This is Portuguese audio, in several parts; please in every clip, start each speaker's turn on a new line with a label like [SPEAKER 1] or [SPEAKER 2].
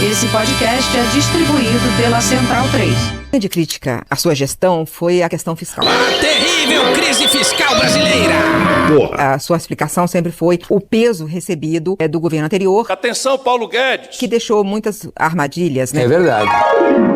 [SPEAKER 1] Esse podcast é distribuído pela Central 3.
[SPEAKER 2] A grande crítica à sua gestão foi a questão fiscal.
[SPEAKER 3] A terrível crise fiscal brasileira!
[SPEAKER 2] A sua explicação sempre foi o peso recebido do governo anterior.
[SPEAKER 4] Atenção, Paulo Guedes!
[SPEAKER 2] Que deixou muitas armadilhas, né?
[SPEAKER 5] É verdade.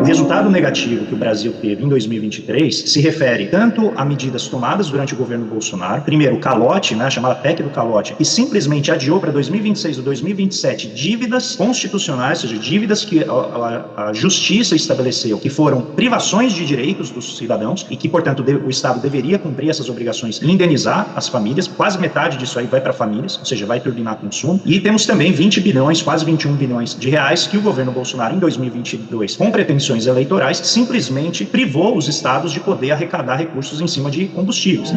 [SPEAKER 6] O resultado negativo que o Brasil teve em 2023 se refere tanto a medidas tomadas durante o governo Bolsonaro, primeiro o calote, né, a chamada PEC do calote, que simplesmente adiou para 2026 ou 2027 dívidas constitucionais, ou seja, dívidas que a justiça estabeleceu, que foram privações de direitos dos cidadãos e que, portanto, o Estado deveria cumprir essas obrigações e indenizar as famílias. Quase metade disso aí vai para famílias, ou seja, vai turbinar consumo. E temos também 20 bilhões, quase 21 bilhões de reais que o governo Bolsonaro, em 2022, com pretensões eleitorais, simplesmente privou os estados de poder arrecadar recursos em cima de combustíveis.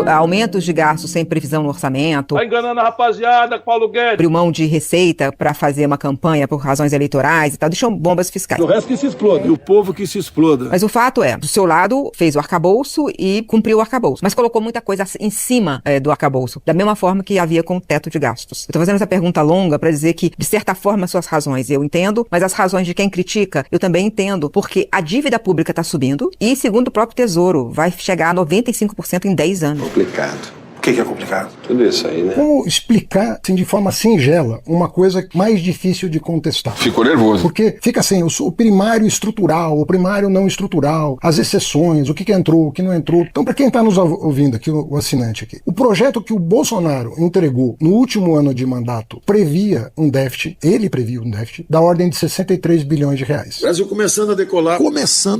[SPEAKER 2] Aumentos de gastos sem previsão no orçamento.
[SPEAKER 4] Tá enganando a rapaziada, Paulo Guedes.
[SPEAKER 2] Abriu mão de receita para fazer uma campanha por razões eleitorais e tal. Deixou bombas fiscais.
[SPEAKER 7] O resto que se exploda. E o povo que se exploda.
[SPEAKER 2] Mas o fato é, do seu lado, fez o arcabouço e cumpriu o arcabouço. Mas colocou muita coisa em cima do arcabouço. Da mesma forma que havia com o teto de gastos. Eu tô fazendo essa pergunta longa para dizer que, de certa forma, as suas razões eu entendo, mas as razões de quem critica eu também entendo, porque a dívida pública está subindo e, segundo o próprio Tesouro, vai chegar a 95% em 10 anos.
[SPEAKER 8] Complicado. O que é complicado?
[SPEAKER 5] Tudo isso aí, né?
[SPEAKER 7] Como explicar, assim, de forma singela, uma coisa mais difícil de contestar?
[SPEAKER 8] Ficou nervoso.
[SPEAKER 7] Porque fica assim, o primário estrutural, o primário não estrutural, as exceções, o que entrou, o que não entrou. Então, para quem está nos ouvindo aqui, o assinante aqui, o projeto que o Bolsonaro entregou no último ano de mandato previa um déficit, ele previa um déficit, da ordem de 63 bilhões de reais.
[SPEAKER 9] O Brasil começando a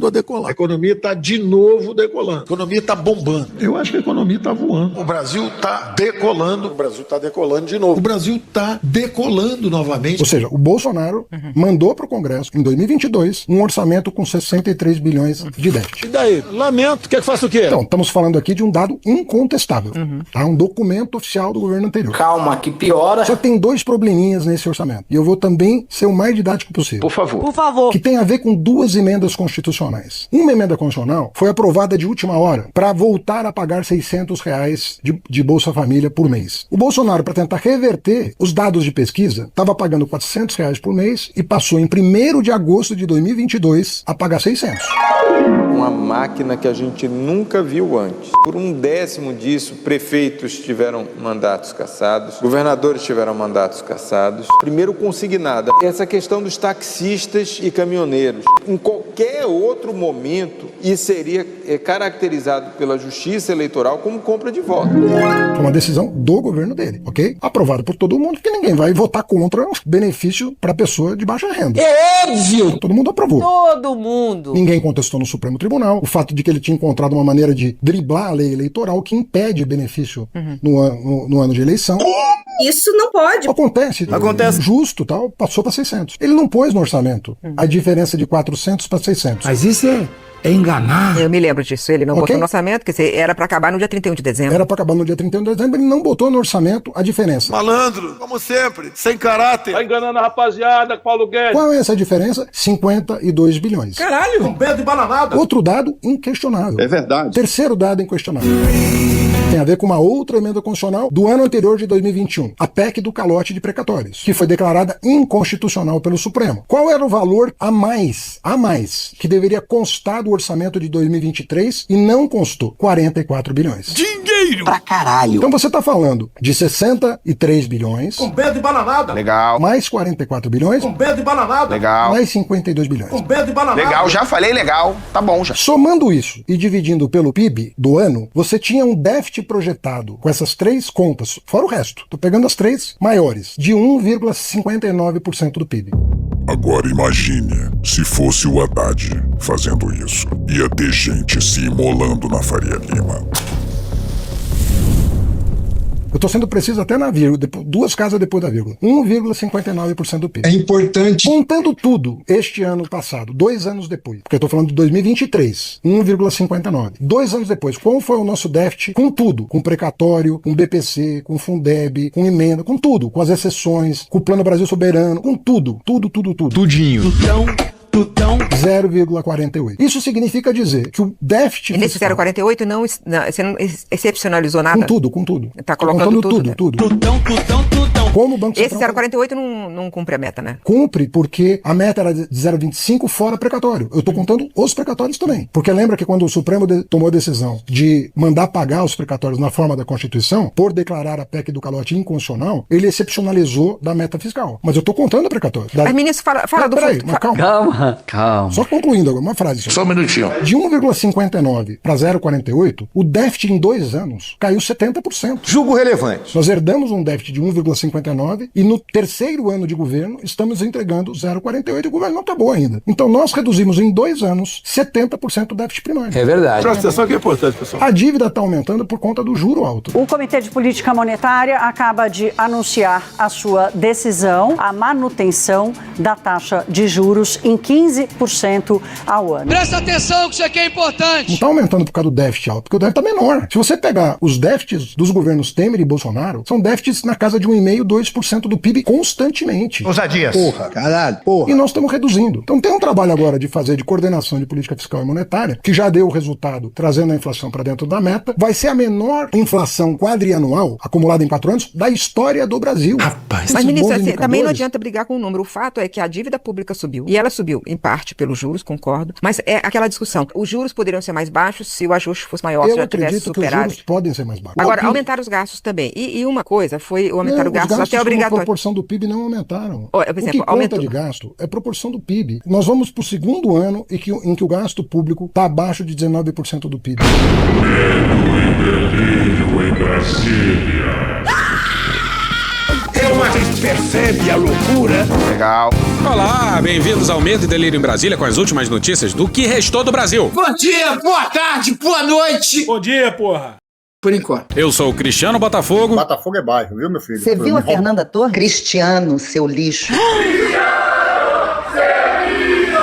[SPEAKER 9] decolar. A economia está de novo decolando. A economia está bombando. Eu acho que a economia está voando. O Brasil está decolando. O Brasil está decolando de novo. O Brasil está decolando novamente.
[SPEAKER 7] Ou seja, o Bolsonaro mandou para o Congresso, em 2022, um orçamento com 63 bilhões de déficit.
[SPEAKER 9] E daí? Lamento. Quer que faça o quê?
[SPEAKER 7] Então, estamos falando aqui de um dado incontestável. Tá? Um documento oficial do governo anterior.
[SPEAKER 5] Calma, que piora.
[SPEAKER 7] Só tem dois probleminhas nesse orçamento. E eu vou também ser o mais didático possível.
[SPEAKER 5] Por favor.
[SPEAKER 2] Por favor.
[SPEAKER 7] Que tem a ver com duas emendas constitucionais. Uma emenda constitucional foi aprovada de última hora para voltar a pagar R$600 de Bolsa Família por mês. O Bolsonaro, para tentar reverter os dados de pesquisa, estava pagando R$400 por mês e passou em 1º de agosto de 2022 a pagar 600.
[SPEAKER 10] Uma máquina que a gente nunca viu antes. Por 1/10 disso, prefeitos tiveram mandatos cassados, governadores tiveram mandatos cassados. Primeiro consignada, essa questão dos taxistas e caminhoneiros. Em qualquer outro momento, isso seria caracterizado pela Justiça Eleitoral como compra de voto.
[SPEAKER 7] Foi uma decisão do governo dele, ok? Aprovado por todo mundo, porque ninguém vai votar contra um benefício para pessoa de baixa renda.
[SPEAKER 5] É óbvio!
[SPEAKER 7] Então, todo mundo aprovou.
[SPEAKER 2] Todo mundo.
[SPEAKER 7] Ninguém contestou no Supremo Tribunal o fato de que ele tinha encontrado uma maneira de driblar a lei eleitoral que impede benefício no ano de eleição.
[SPEAKER 11] Isso não pode.
[SPEAKER 7] Acontece. Justo, tal, passou para 600. Ele não pôs no orçamento a diferença de 400 para 600.
[SPEAKER 3] Mas isso é enganar.
[SPEAKER 2] Eu me lembro disso. Ele não botou no orçamento, quer dizer, era para acabar no dia 31 de dezembro.
[SPEAKER 7] Era para acabar no dia 31 de dezembro, ele não botou no orçamento a diferença.
[SPEAKER 9] Malandro, como sempre, sem caráter.
[SPEAKER 4] Tá enganando a rapaziada, Paulo Guedes.
[SPEAKER 7] Qual é essa diferença? 52 bilhões.
[SPEAKER 3] Caralho!
[SPEAKER 9] Com medo de bananada.
[SPEAKER 7] Outro dado inquestionável.
[SPEAKER 8] É verdade.
[SPEAKER 7] Terceiro dado inquestionável. Tem a ver com uma outra emenda constitucional do ano anterior de 2021, a PEC do calote de precatórios, que foi declarada inconstitucional pelo Supremo. Qual era o valor a mais, que deveria constar do orçamento de 2023 e não constou? 44 bilhões.
[SPEAKER 9] Dinheiro!
[SPEAKER 5] Pra caralho.
[SPEAKER 7] Então você está falando de 63 bilhões,
[SPEAKER 9] Com medo de bananada.
[SPEAKER 8] Legal.
[SPEAKER 7] mais 44 bilhões,
[SPEAKER 9] Com medo de bananada.
[SPEAKER 8] Legal.
[SPEAKER 7] mais 52 bilhões.
[SPEAKER 9] Com medo de bananada.
[SPEAKER 8] Legal, já falei legal. Tá bom já.
[SPEAKER 7] Somando isso e dividindo pelo PIB do ano, você tinha um déficit projetado com essas três contas, fora o resto, tô pegando as três maiores, de 1,59% do PIB.
[SPEAKER 12] Agora imagine se fosse o Haddad fazendo isso. Ia ter gente se imolando na Faria Lima.
[SPEAKER 7] Eu tô sendo preciso até na vírgula, duas casas depois da vírgula. 1,59% do PIB.
[SPEAKER 9] É importante.
[SPEAKER 7] Contando tudo, este ano passado, 2 anos depois, porque eu tô falando de 2023, 1,59. 2 anos depois, qual foi o nosso déficit com tudo? Com precatório, com BPC, com Fundeb, com emenda, com tudo, com as exceções, com o Plano Brasil Soberano, com tudo.
[SPEAKER 3] Tudinho.
[SPEAKER 9] Tudão.
[SPEAKER 7] 0,48. Isso significa dizer que o déficit
[SPEAKER 2] E nesse
[SPEAKER 7] fiscal...
[SPEAKER 2] 0,48 você não excepcionalizou nada?
[SPEAKER 7] Com tudo.
[SPEAKER 2] Tá colocando tudo.
[SPEAKER 7] Como o Banco
[SPEAKER 2] Esse
[SPEAKER 7] Central...
[SPEAKER 2] 0,48 não cumpre a meta, né?
[SPEAKER 7] Cumpre, porque a meta era de 0,25 fora precatório. Eu tô contando os precatórios também. Porque lembra que quando o Supremo tomou a decisão de mandar pagar os precatórios na forma da Constituição, por declarar a PEC do calote inconstitucional, ele excepcionalizou da meta fiscal. Mas eu tô contando precatório.
[SPEAKER 2] Mas, ministro, fala do...
[SPEAKER 7] Peraí, mas calma. Só concluindo agora, uma frase.
[SPEAKER 8] Só um minutinho.
[SPEAKER 7] De 1,59 para 0,48, o déficit em 2 anos caiu 70%.
[SPEAKER 8] Julgo relevante.
[SPEAKER 7] Nós herdamos um déficit de 1,59 e no terceiro ano de governo estamos entregando 0,48 e o governo não acabou ainda. Então nós reduzimos em 2 anos 70% do déficit primário.
[SPEAKER 5] É verdade.
[SPEAKER 9] Presta atenção que é importante, pessoal.
[SPEAKER 7] A dívida está aumentando por conta do juro alto.
[SPEAKER 13] O Comitê de Política Monetária acaba de anunciar a sua decisão, a manutenção da taxa de juros em 15% ao ano.
[SPEAKER 3] Presta atenção que isso aqui é importante.
[SPEAKER 7] Não está aumentando por causa do déficit alto, porque o déficit está menor. Se você pegar os déficits dos governos Temer e Bolsonaro, são déficits na casa de 1,5%, 2% do PIB constantemente.
[SPEAKER 8] Ousadias.
[SPEAKER 7] Porra.
[SPEAKER 8] Caralho.
[SPEAKER 7] E nós estamos reduzindo. Então tem um trabalho agora de fazer de coordenação de política fiscal e monetária, que já deu o resultado, trazendo a inflação para dentro da meta. Vai ser a menor inflação quadrianual, acumulada em 4 anos, da história do Brasil.
[SPEAKER 2] Mas, ministro, assim, também não adianta brigar com o número. O fato é que a dívida pública subiu. E ela subiu, em parte, pelos juros, concordo. Mas é aquela discussão. Os juros poderiam ser mais baixos se o ajuste fosse maior, se já tivesse superado.
[SPEAKER 7] Eu acredito que os juros podem ser mais baixos.
[SPEAKER 2] Agora, aumentar os gastos também. E uma coisa foi o aumentar os gastos até obrigatório.
[SPEAKER 7] A proporção do PIB não aumentaram.
[SPEAKER 2] Por exemplo,
[SPEAKER 7] o que conta de gasto é proporção do PIB. Nós vamos para o segundo ano em que o gasto público está abaixo de 19% do PIB.
[SPEAKER 12] Medo e delírio em Brasília.
[SPEAKER 3] A gente percebe a loucura.
[SPEAKER 8] Legal.
[SPEAKER 3] Olá, bem-vindos ao Medo e Delírio em Brasília com as últimas notícias do que restou do Brasil.
[SPEAKER 5] Bom dia, boa tarde, boa noite.
[SPEAKER 4] Bom dia, porra.
[SPEAKER 5] Por enquanto.
[SPEAKER 3] Eu sou o Cristiano Botafogo.
[SPEAKER 14] Botafogo é bairro, viu, meu filho?
[SPEAKER 15] Você viu a Fernanda Torres? Cristiano, seu lixo.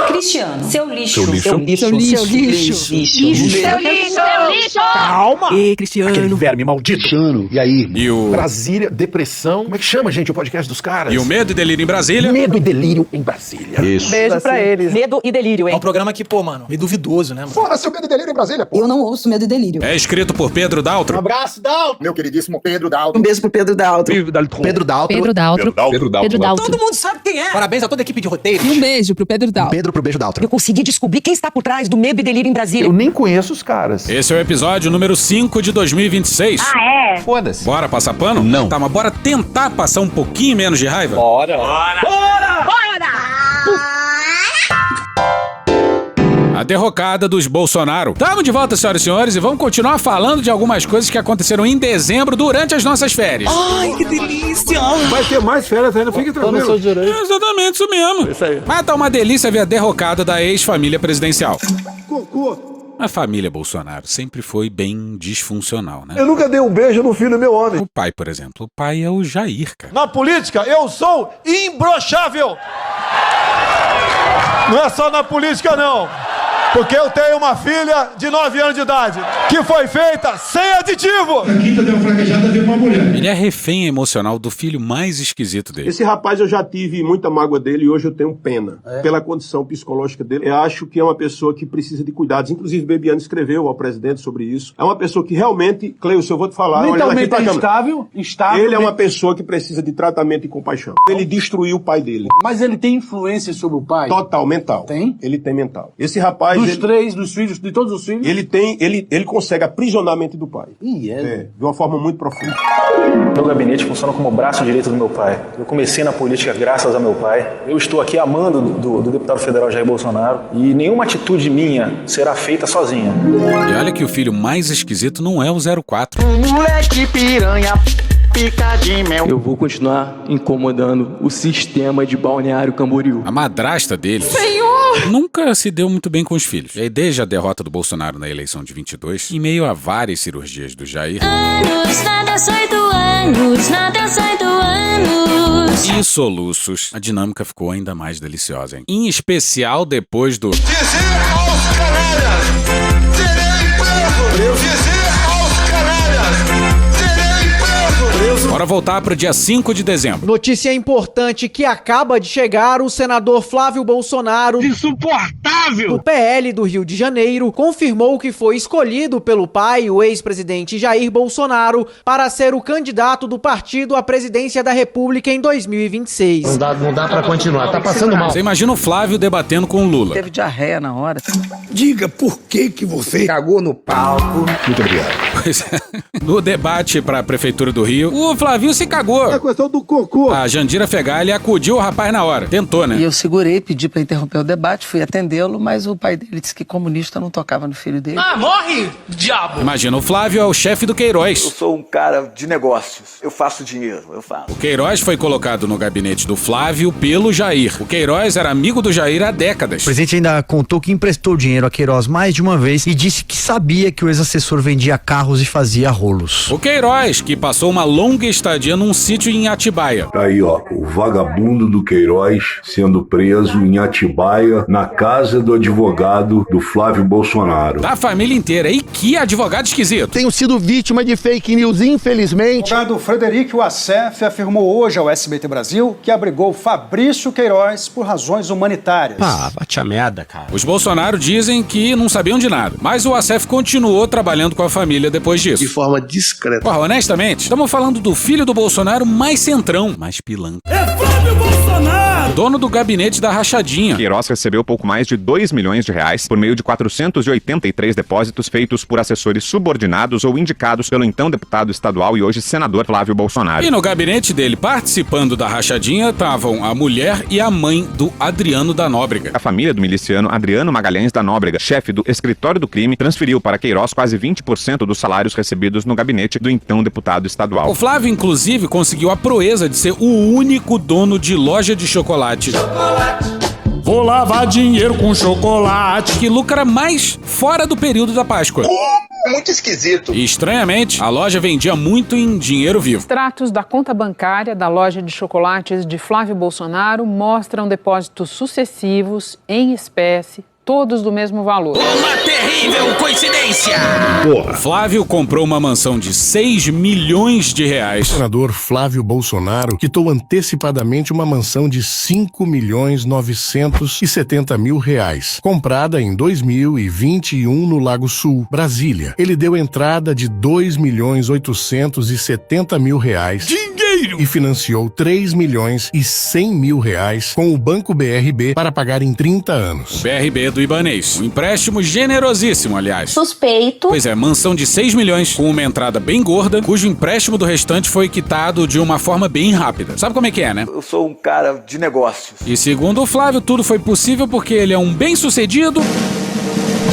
[SPEAKER 16] Cristiano, seu lixo.
[SPEAKER 3] Seu lixo.
[SPEAKER 16] Seu lixo. Seu lixo. Lixo. Seu lixo. Seu lixo.
[SPEAKER 3] Calma.
[SPEAKER 14] E Cristiano.
[SPEAKER 3] Aquele verme maldito.
[SPEAKER 14] Cristiano. E aí?
[SPEAKER 3] E o...
[SPEAKER 14] Brasília, depressão. Como é que chama, gente, o podcast dos caras?
[SPEAKER 3] E o Medo e Delírio em Brasília.
[SPEAKER 14] Medo e Delírio em Brasília.
[SPEAKER 3] Isso.
[SPEAKER 13] Beijo pra eles.
[SPEAKER 16] Medo e delírio, hein?
[SPEAKER 17] É um programa que, pô, mano, meio duvidoso, né, mano?
[SPEAKER 14] Porra, seu Medo e Delírio em Brasília, pô.
[SPEAKER 15] Eu não ouço Medo e Delírio.
[SPEAKER 3] É escrito por Pedro Daltro.
[SPEAKER 17] Um abraço, Daltro.
[SPEAKER 14] Meu queridíssimo Pedro Daltro.
[SPEAKER 15] Um beijo pro Pedro Daltro.
[SPEAKER 14] Pedro Daltro.
[SPEAKER 15] Pedro Daltro.
[SPEAKER 14] Pedro Daltro.
[SPEAKER 17] Todo mundo sabe quem é. Parabéns a toda a equipe de roteiro.
[SPEAKER 15] E um beijo pro Pedro Daltro.
[SPEAKER 14] Pedro pro beijo Daltro.
[SPEAKER 15] Eu consegui descobrir quem está por trás do Medo e Delírio em Brasília.
[SPEAKER 14] Eu nem conheço os caras.
[SPEAKER 3] Esse é o episódio número 5 de 2026.
[SPEAKER 16] Ah, é?
[SPEAKER 14] Foda-se.
[SPEAKER 3] Bora passar pano?
[SPEAKER 14] Não.
[SPEAKER 3] Tá, mas bora tentar passar um pouquinho menos de raiva?
[SPEAKER 4] Bora.
[SPEAKER 3] A derrocada dos Bolsonaro. Tamo de volta, senhoras e senhores, e vamos continuar falando de algumas coisas que aconteceram em dezembro durante as nossas férias.
[SPEAKER 17] Ai, que delícia.
[SPEAKER 9] Vai ter mais férias ainda, fique tranquilo.
[SPEAKER 3] É exatamente isso mesmo.
[SPEAKER 9] Isso aí.
[SPEAKER 3] Mas tá uma delícia ver a derrocada da ex-família presidencial.
[SPEAKER 9] Cocô.
[SPEAKER 3] A família Bolsonaro sempre foi bem disfuncional, né?
[SPEAKER 9] Eu nunca dei um beijo no filho meu homem.
[SPEAKER 3] O pai, por exemplo, o pai é o Jair, cara.
[SPEAKER 4] Na política, eu sou imbrochável. Não é só na política, não. Porque eu tenho uma filha de 9 anos de idade que foi feita sem aditivo.
[SPEAKER 9] A quinta deu uma fraquejada, veio uma mulher.
[SPEAKER 3] Ele é refém emocional do filho mais esquisito dele.
[SPEAKER 9] Esse rapaz, eu já tive muita mágoa dele e hoje eu tenho pena. Pela condição psicológica dele. Eu acho que é uma pessoa que precisa de cuidados. Inclusive, Bebiano escreveu ao presidente sobre isso. É uma pessoa que realmente, Cleilson, eu vou te falar.
[SPEAKER 17] Mentalmente instável.
[SPEAKER 9] Ele é uma pessoa que precisa de tratamento e compaixão. Ele destruiu o pai dele.
[SPEAKER 17] Mas ele tem influência sobre o pai?
[SPEAKER 9] Total, mental.
[SPEAKER 17] Tem?
[SPEAKER 9] Ele tem mental. Esse rapaz...
[SPEAKER 17] Dos três, dos filhos, de todos os filhos?
[SPEAKER 9] Ele consegue aprisionar a mente do pai. De uma forma muito profunda.
[SPEAKER 18] Meu gabinete funciona como o braço direito do meu pai. Eu comecei na política graças ao meu pai. Eu estou aqui amando do deputado federal Jair Bolsonaro e nenhuma atitude minha será feita sozinha.
[SPEAKER 3] E olha que o filho mais esquisito não é o 04.
[SPEAKER 18] Moleque piranha, pica de mel. Eu vou continuar incomodando o sistema de Balneário Camboriú.
[SPEAKER 3] A madrasta dele... Senhor! Nunca se deu muito bem com os filhos. E aí, desde a derrota do Bolsonaro na eleição de 22, em meio a várias cirurgias do Jair... E soluços, a dinâmica ficou ainda mais deliciosa, hein? Em especial depois do...
[SPEAKER 9] Dizer aos canalhas, serei preso! Dizer aos canalhas, serei preso!
[SPEAKER 3] Bora voltar pro dia 5 de dezembro.
[SPEAKER 19] Notícia importante que acaba de chegar: o senador Flávio Bolsonaro, insuportável, do PL do Rio de Janeiro, confirmou que foi escolhido pelo pai, o ex-presidente Jair Bolsonaro, para ser o candidato do partido à presidência da República em 2026.
[SPEAKER 14] Não dá pra continuar, tá passando mal.
[SPEAKER 3] Você imagina o Flávio debatendo com o Lula.
[SPEAKER 15] Teve diarreia na hora.
[SPEAKER 9] Diga por que você
[SPEAKER 14] Cagou no palco.
[SPEAKER 9] Muito obrigado.
[SPEAKER 3] Pois é. No debate pra Prefeitura do Rio, o Flávio se cagou.
[SPEAKER 9] É questão do cocô.
[SPEAKER 3] A Jandira Fegali acudiu o rapaz na hora. Tentou, né?
[SPEAKER 15] E eu segurei, pedi pra interromper o debate, fui atendê-lo, mas o pai dele disse que comunista não tocava no filho dele.
[SPEAKER 17] Ah, morre, diabo!
[SPEAKER 3] Imagina, o Flávio é o chefe do Queiroz.
[SPEAKER 20] Eu sou um cara de negócios. Eu faço dinheiro, eu faço.
[SPEAKER 3] O Queiroz foi colocado no gabinete do Flávio pelo Jair. O Queiroz era amigo do Jair há décadas.
[SPEAKER 21] O presidente ainda contou que emprestou dinheiro a Queiroz mais de uma vez e disse que sabia que o ex-assessor vendia carros e fazia rolos.
[SPEAKER 3] O Queiroz, que passou uma longa estadia num sítio em Atibaia.
[SPEAKER 22] Tá aí, ó, o vagabundo do Queiroz sendo preso em Atibaia, na casa do advogado do Flávio Bolsonaro.
[SPEAKER 3] Da família inteira. E que advogado esquisito.
[SPEAKER 14] Tenho sido vítima de fake news, infelizmente.
[SPEAKER 23] O advogado Frederico Assef afirmou hoje ao SBT Brasil que abrigou Fabrício Queiroz por razões humanitárias.
[SPEAKER 21] Ah, bate a merda, cara.
[SPEAKER 3] Os Bolsonaro dizem que não sabiam de nada, mas o Assef continuou trabalhando com a família depois disso.
[SPEAKER 9] De forma discreta.
[SPEAKER 3] Porra, honestamente, estamos falando do filho do Bolsonaro mais centrão, mais pilantra.
[SPEAKER 17] É Flávio Bolsonaro!
[SPEAKER 3] Dono do gabinete da rachadinha.
[SPEAKER 24] Queiroz recebeu pouco mais de R$2 milhões por meio de 483 depósitos feitos por assessores subordinados ou indicados pelo então deputado estadual e hoje senador Flávio Bolsonaro.
[SPEAKER 3] E no gabinete dele, participando da rachadinha, estavam a mulher e a mãe do Adriano da Nóbrega.
[SPEAKER 24] A família do miliciano Adriano Magalhães da Nóbrega, chefe do escritório do crime, transferiu para Queiroz quase 20% dos salários recebidos no gabinete do então deputado estadual.
[SPEAKER 3] O Flávio, inclusive, conseguiu a proeza de ser o único dono de loja de chocolate.
[SPEAKER 17] Vou lavar dinheiro com chocolate.
[SPEAKER 3] Que lucra mais fora do período da Páscoa.
[SPEAKER 14] Muito esquisito.
[SPEAKER 3] E, estranhamente, a loja vendia muito em dinheiro vivo.
[SPEAKER 1] Extratos da conta bancária da loja de chocolates de Flávio Bolsonaro mostram depósitos sucessivos em espécie, todos do mesmo valor.
[SPEAKER 17] Uma terrível coincidência!
[SPEAKER 3] Porra. Flávio comprou uma mansão de R$6 milhões.
[SPEAKER 9] O senador Flávio Bolsonaro quitou antecipadamente uma mansão de R$5.970.000, comprada em 2021 no Lago Sul, Brasília. Ele deu entrada de R$2.870.000
[SPEAKER 17] dinheiro!
[SPEAKER 9] E financiou R$3.100.000 com o Banco BRB para pagar em 30 anos.
[SPEAKER 3] BRB do Ibanez. Um empréstimo generosíssimo, aliás.
[SPEAKER 11] Suspeito.
[SPEAKER 3] Pois é, mansão de 6 milhões, com uma entrada bem gorda, cujo empréstimo do restante foi quitado de uma forma bem rápida. Sabe como é que é, né?
[SPEAKER 20] Eu sou um cara de negócios.
[SPEAKER 3] E segundo o Flávio, tudo foi possível porque ele é um bem-sucedido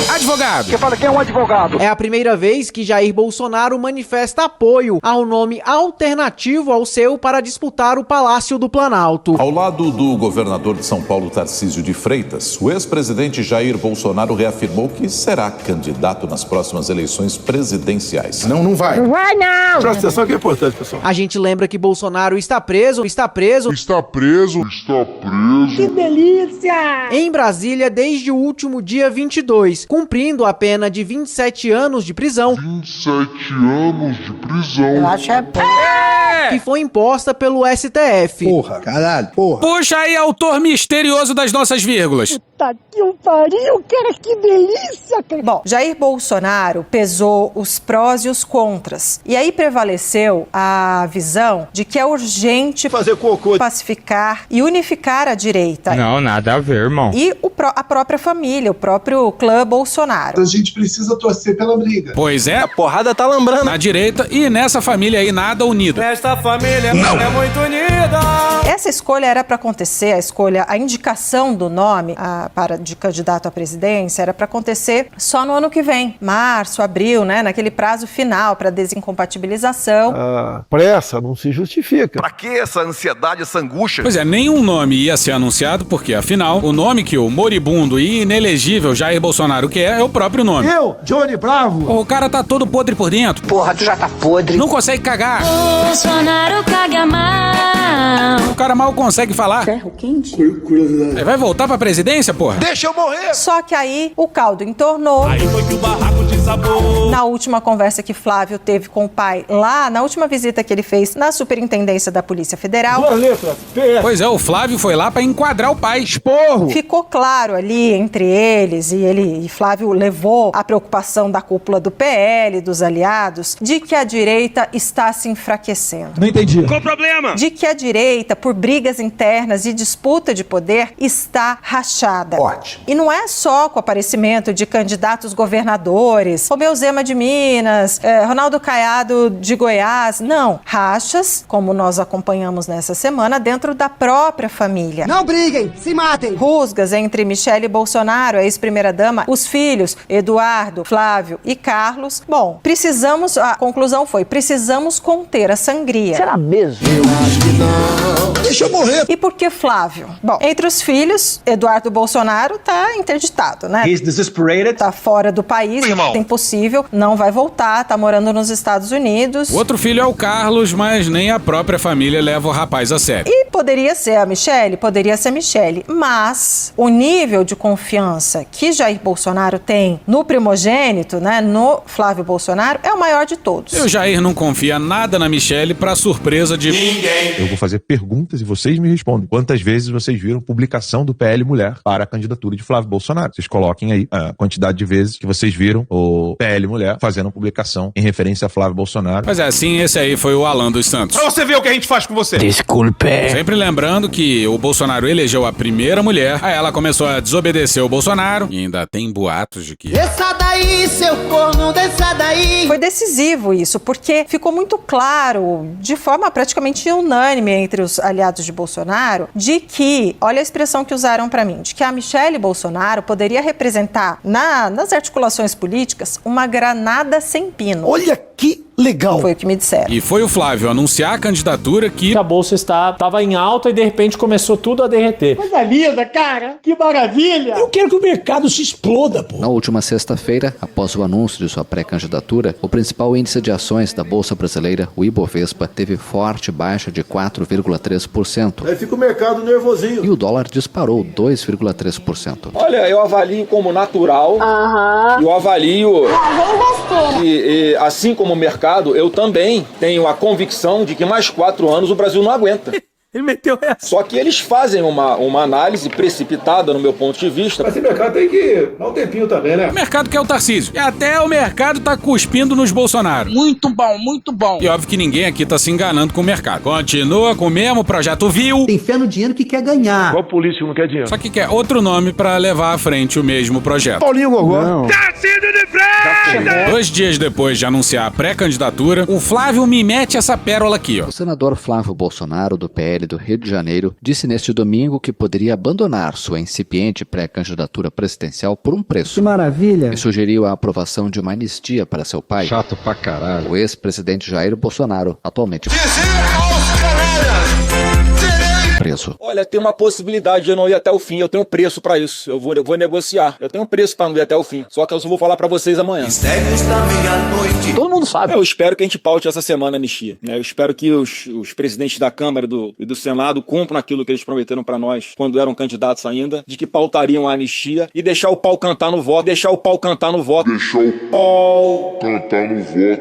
[SPEAKER 3] advogado.
[SPEAKER 14] Você fala que é um advogado.
[SPEAKER 19] É a primeira vez que Jair Bolsonaro manifesta apoio ao nome alternativo ao seu para disputar o Palácio do Planalto.
[SPEAKER 25] Ao lado do governador de São Paulo, Tarcísio de Freitas, o ex-presidente Jair Bolsonaro reafirmou que será candidato nas próximas eleições presidenciais.
[SPEAKER 14] Não vai.
[SPEAKER 11] Não vai, não!
[SPEAKER 9] Presta atenção que é importante, pessoal.
[SPEAKER 19] A gente lembra que Bolsonaro está preso.
[SPEAKER 11] Que delícia!
[SPEAKER 19] Em Brasília desde o último dia 22, cumprindo a pena de 27 anos de prisão.
[SPEAKER 12] 27 anos de prisão.
[SPEAKER 11] Eu acho
[SPEAKER 19] que foi imposta pelo STF.
[SPEAKER 9] Porra, caralho, porra.
[SPEAKER 3] Puxa aí, autor misterioso das nossas vírgulas.
[SPEAKER 11] Puta que um pariu, cara, que delícia!
[SPEAKER 26] Bom, Jair Bolsonaro pesou os prós e os contras. E aí prevaleceu a visão de que é urgente
[SPEAKER 9] fazer cocô,
[SPEAKER 26] pacificar e unificar a direita.
[SPEAKER 21] Não, nada a ver, irmão.
[SPEAKER 26] E a própria família, o próprio clã Bolsonaro.
[SPEAKER 9] A gente precisa torcer pela briga.
[SPEAKER 3] Pois é.
[SPEAKER 21] A porrada tá lambrando.
[SPEAKER 3] Na direita e nessa família aí nada unido.
[SPEAKER 17] Esta família é muito unida.
[SPEAKER 26] Essa escolha era para acontecer, a indicação do nome de candidato à presidência era para acontecer só no ano que vem, março, abril, né, naquele prazo final para desincompatibilização.
[SPEAKER 9] A pressa não se justifica.
[SPEAKER 14] Pra que essa ansiedade, essa angústia?
[SPEAKER 3] Pois é, nenhum nome ia ser anunciado porque, afinal, o nome que o moribundo e inelegível Jair Bolsonaro quer é o próprio nome.
[SPEAKER 9] Eu, Johnny Bravo.
[SPEAKER 3] O cara tá todo podre por dentro.
[SPEAKER 11] Porra, tu já tá podre.
[SPEAKER 3] Não consegue cagar.
[SPEAKER 16] Bolsonaro caga mal.
[SPEAKER 3] O cara mal consegue falar.
[SPEAKER 11] Ferro quente?
[SPEAKER 3] Aí vai voltar pra presidência, porra?
[SPEAKER 14] Deixa eu morrer!
[SPEAKER 26] Só que aí o caldo entornou.
[SPEAKER 17] Aí foi que o barraco sabor.
[SPEAKER 26] Na última conversa que Flávio teve com o pai, lá na última visita que ele fez na Superintendência da Polícia Federal,
[SPEAKER 3] Pois é, o Flávio foi lá pra enquadrar o pai. Esporro!
[SPEAKER 26] ficou claro ali entre eles, e Flávio levou a preocupação da cúpula do PL, dos aliados, de que a direita está se enfraquecendo.
[SPEAKER 4] Não entendi.
[SPEAKER 17] Qual o problema?
[SPEAKER 26] De que a direita, por brigas internas e disputa de poder, está rachada.
[SPEAKER 9] Ótimo.
[SPEAKER 26] E não é só com o aparecimento de candidatos governadores, Romeu Zema de Minas, Ronaldo Caiado de Goiás. Não. Rachas, como nós acompanhamos nessa semana, dentro da própria família.
[SPEAKER 11] Não briguem, se matem.
[SPEAKER 26] Rusgas entre Michele Bolsonaro, a ex-primeira-dama, os filhos Eduardo, Flávio e Carlos. Bom, a conclusão foi, precisamos conter a sangria.
[SPEAKER 11] Será mesmo? Eu acho que não. Deixa eu morrer.
[SPEAKER 26] E por que Flávio? Bom, entre os filhos, Eduardo Bolsonaro tá interditado, né?
[SPEAKER 18] He's desesperated.
[SPEAKER 26] Tá fora do país, é impossível, não vai voltar, tá morando nos Estados Unidos.
[SPEAKER 3] O outro filho é o Carlos, mas nem a própria família leva o rapaz a sério.
[SPEAKER 26] E poderia ser a Michele, mas o nível de confiança que Jair Bolsonaro tem no primogênito, né, no Flávio Bolsonaro, é o maior de todos.
[SPEAKER 3] E o Jair não confia nada na Michele pra surpresa de ninguém.
[SPEAKER 2] Eu vou fazer perguntas e vocês me respondem. Quantas vezes vocês viram publicação do PL Mulher para a candidatura de Flávio Bolsonaro? Vocês coloquem aí a quantidade de vezes que vocês viram o PL Mulher fazendo publicação em referência a Flávio Bolsonaro.
[SPEAKER 3] Mas sim, esse aí foi o Alan dos Santos.
[SPEAKER 17] Pra você ver o que a gente faz com você.
[SPEAKER 3] Desculpe. Sempre lembrando que o Bolsonaro elegeu a primeira mulher, aí ela começou a desobedecer o Bolsonaro, e ainda tem boatos de que...
[SPEAKER 11] Desça daí, seu corno, desça daí.
[SPEAKER 26] Foi decisivo isso, porque ficou muito claro, de forma praticamente unânime entre os aliados de Bolsonaro, de que, olha a expressão que usaram pra mim, de que a Michele Bolsonaro poderia representar nas articulações políticas uma granada sem pino.
[SPEAKER 9] Olha que legal.
[SPEAKER 26] Foi o que me disseram.
[SPEAKER 3] E foi o Flávio anunciar a candidatura que...
[SPEAKER 5] A bolsa estava em alta e de repente começou tudo a derreter.
[SPEAKER 11] Coisa linda, cara. Que maravilha.
[SPEAKER 9] Eu quero que o mercado se exploda, pô.
[SPEAKER 6] Na última sexta-feira, após o anúncio de sua pré-candidatura, o principal índice de ações da Bolsa Brasileira, o Ibovespa, teve forte baixa de 4,3%.
[SPEAKER 9] Aí fica o mercado nervosinho.
[SPEAKER 6] E o dólar disparou 2,3%.
[SPEAKER 18] Olha, eu avalio como natural. Eu avalio que, assim como o mercado, eu também tenho a convicção de que mais 4 anos o Brasil não aguenta.
[SPEAKER 17] Ele meteu essa.
[SPEAKER 18] Só que eles fazem uma análise precipitada, no meu ponto de vista.
[SPEAKER 9] Mas esse mercado tem que dar um tempinho também, né?
[SPEAKER 3] O mercado quer o Tarcísio. E até o mercado tá cuspindo nos Bolsonaro.
[SPEAKER 17] Muito bom, muito bom.
[SPEAKER 3] E óbvio que ninguém aqui tá se enganando com o mercado. Continua com o mesmo projeto vil.
[SPEAKER 11] Tem fé no dinheiro que quer ganhar.
[SPEAKER 2] Qual político não quer dinheiro?
[SPEAKER 3] Só que quer outro nome pra levar à frente o mesmo projeto.
[SPEAKER 9] Paulinho Gogó.
[SPEAKER 17] Tarcísio de Freitas!
[SPEAKER 3] 2 dias depois de anunciar a pré-candidatura, o Flávio me mete essa pérola aqui, ó.
[SPEAKER 6] O senador Flávio Bolsonaro, do PL do Rio de Janeiro, disse neste domingo que poderia abandonar sua incipiente pré-candidatura presidencial por um preço.
[SPEAKER 11] Que maravilha.
[SPEAKER 6] E sugeriu a aprovação de uma anistia para seu pai,
[SPEAKER 2] Chato pra caralho.
[SPEAKER 6] o ex-presidente Jair Bolsonaro, atualmente preso.
[SPEAKER 18] Olha, tem uma possibilidade de eu não ir até o fim. Eu tenho preço pra isso. Eu vou negociar. Eu tenho preço pra não ir até o fim. Só que eu só vou falar pra vocês amanhã.
[SPEAKER 5] Todo mundo sabe.
[SPEAKER 18] Eu espero que a gente paute essa semana a anistia. Eu espero que os presidentes da Câmara e do Senado cumpram aquilo que eles prometeram pra nós quando eram candidatos ainda, de que pautariam a anistia e deixar o pau cantar no voto. Deixar o pau cantar no voto.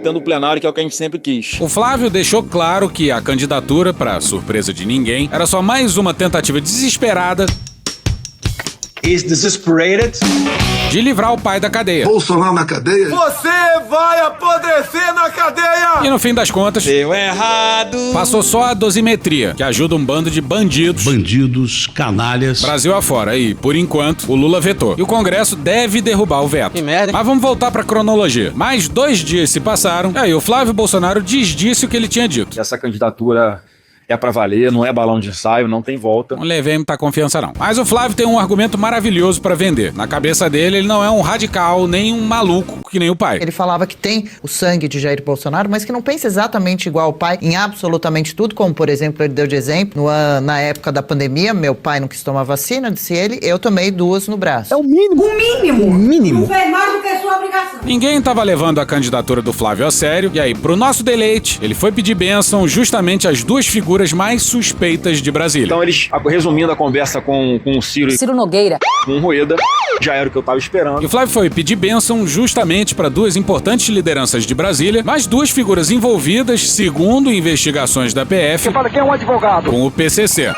[SPEAKER 18] Tendo plenário, que é o que a gente sempre quis.
[SPEAKER 3] O Flávio deixou claro que a candidatura, pra surpresa de ninguém, era só mais uma tentativa desesperada de livrar o pai da cadeia.
[SPEAKER 9] Bolsonaro na cadeia?
[SPEAKER 4] Você vai apodrecer na cadeia!
[SPEAKER 3] E no fim das contas,
[SPEAKER 17] deu errado.
[SPEAKER 3] Passou só a dosimetria, que ajuda um bando de bandidos.
[SPEAKER 7] Bandidos, canalhas.
[SPEAKER 3] Brasil afora. E, por enquanto, o Lula vetou. E o Congresso deve derrubar o veto.
[SPEAKER 5] Que merda.
[SPEAKER 3] Mas vamos voltar pra cronologia. Mais 2 dias se passaram, e aí o Flávio Bolsonaro desdisse o que ele tinha dito.
[SPEAKER 18] Essa candidatura é pra valer, não é balão de ensaio, não tem volta.
[SPEAKER 3] Não levei muita confiança não. Mas o Flávio tem um argumento maravilhoso pra vender. Na cabeça dele, ele não é um radical, nem um maluco que nem o pai.
[SPEAKER 8] Ele falava que tem o sangue de Jair Bolsonaro, mas que não pensa exatamente igual o pai em absolutamente tudo, como por exemplo, ele deu de exemplo, na época da pandemia, meu pai não quis tomar vacina, disse ele, eu tomei 2 no braço.
[SPEAKER 11] É o mínimo. O mínimo.
[SPEAKER 8] O mínimo.
[SPEAKER 11] Não fez mais do que a sua obrigação.
[SPEAKER 3] Ninguém tava levando a candidatura do Flávio a sério, e aí, pro nosso deleite, ele foi pedir bênção justamente às 2 figuras figuras mais suspeitas de Brasília.
[SPEAKER 18] Então eles, resumindo a conversa com o Ciro
[SPEAKER 26] Nogueira,
[SPEAKER 18] com o Rueda, já era o que eu tava esperando.
[SPEAKER 3] E o Flávio foi pedir bênção justamente para duas importantes lideranças de Brasília, mas duas figuras envolvidas, segundo investigações da PF,
[SPEAKER 14] Você fala quem é um advogado?
[SPEAKER 3] com o PCC.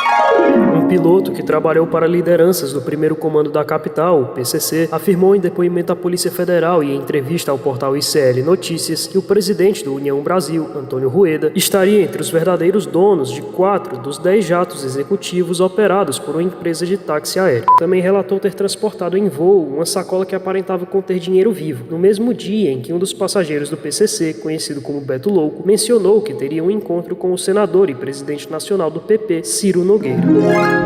[SPEAKER 10] Um piloto que trabalhou para lideranças do primeiro comando da capital, o PCC, afirmou em depoimento à Polícia Federal e em entrevista ao portal ICL Notícias que o presidente do União Brasil, Antônio Rueda, estaria entre os verdadeiros donos de 4 dos 10 jatos executivos operados por uma empresa de táxi aéreo. Também relatou ter transportado em voo uma sacola que aparentava conter dinheiro vivo, no mesmo dia em que um dos passageiros do PCC, conhecido como Beto Louco, mencionou que teria um encontro com o senador e presidente nacional do PP, Ciro Nogueira.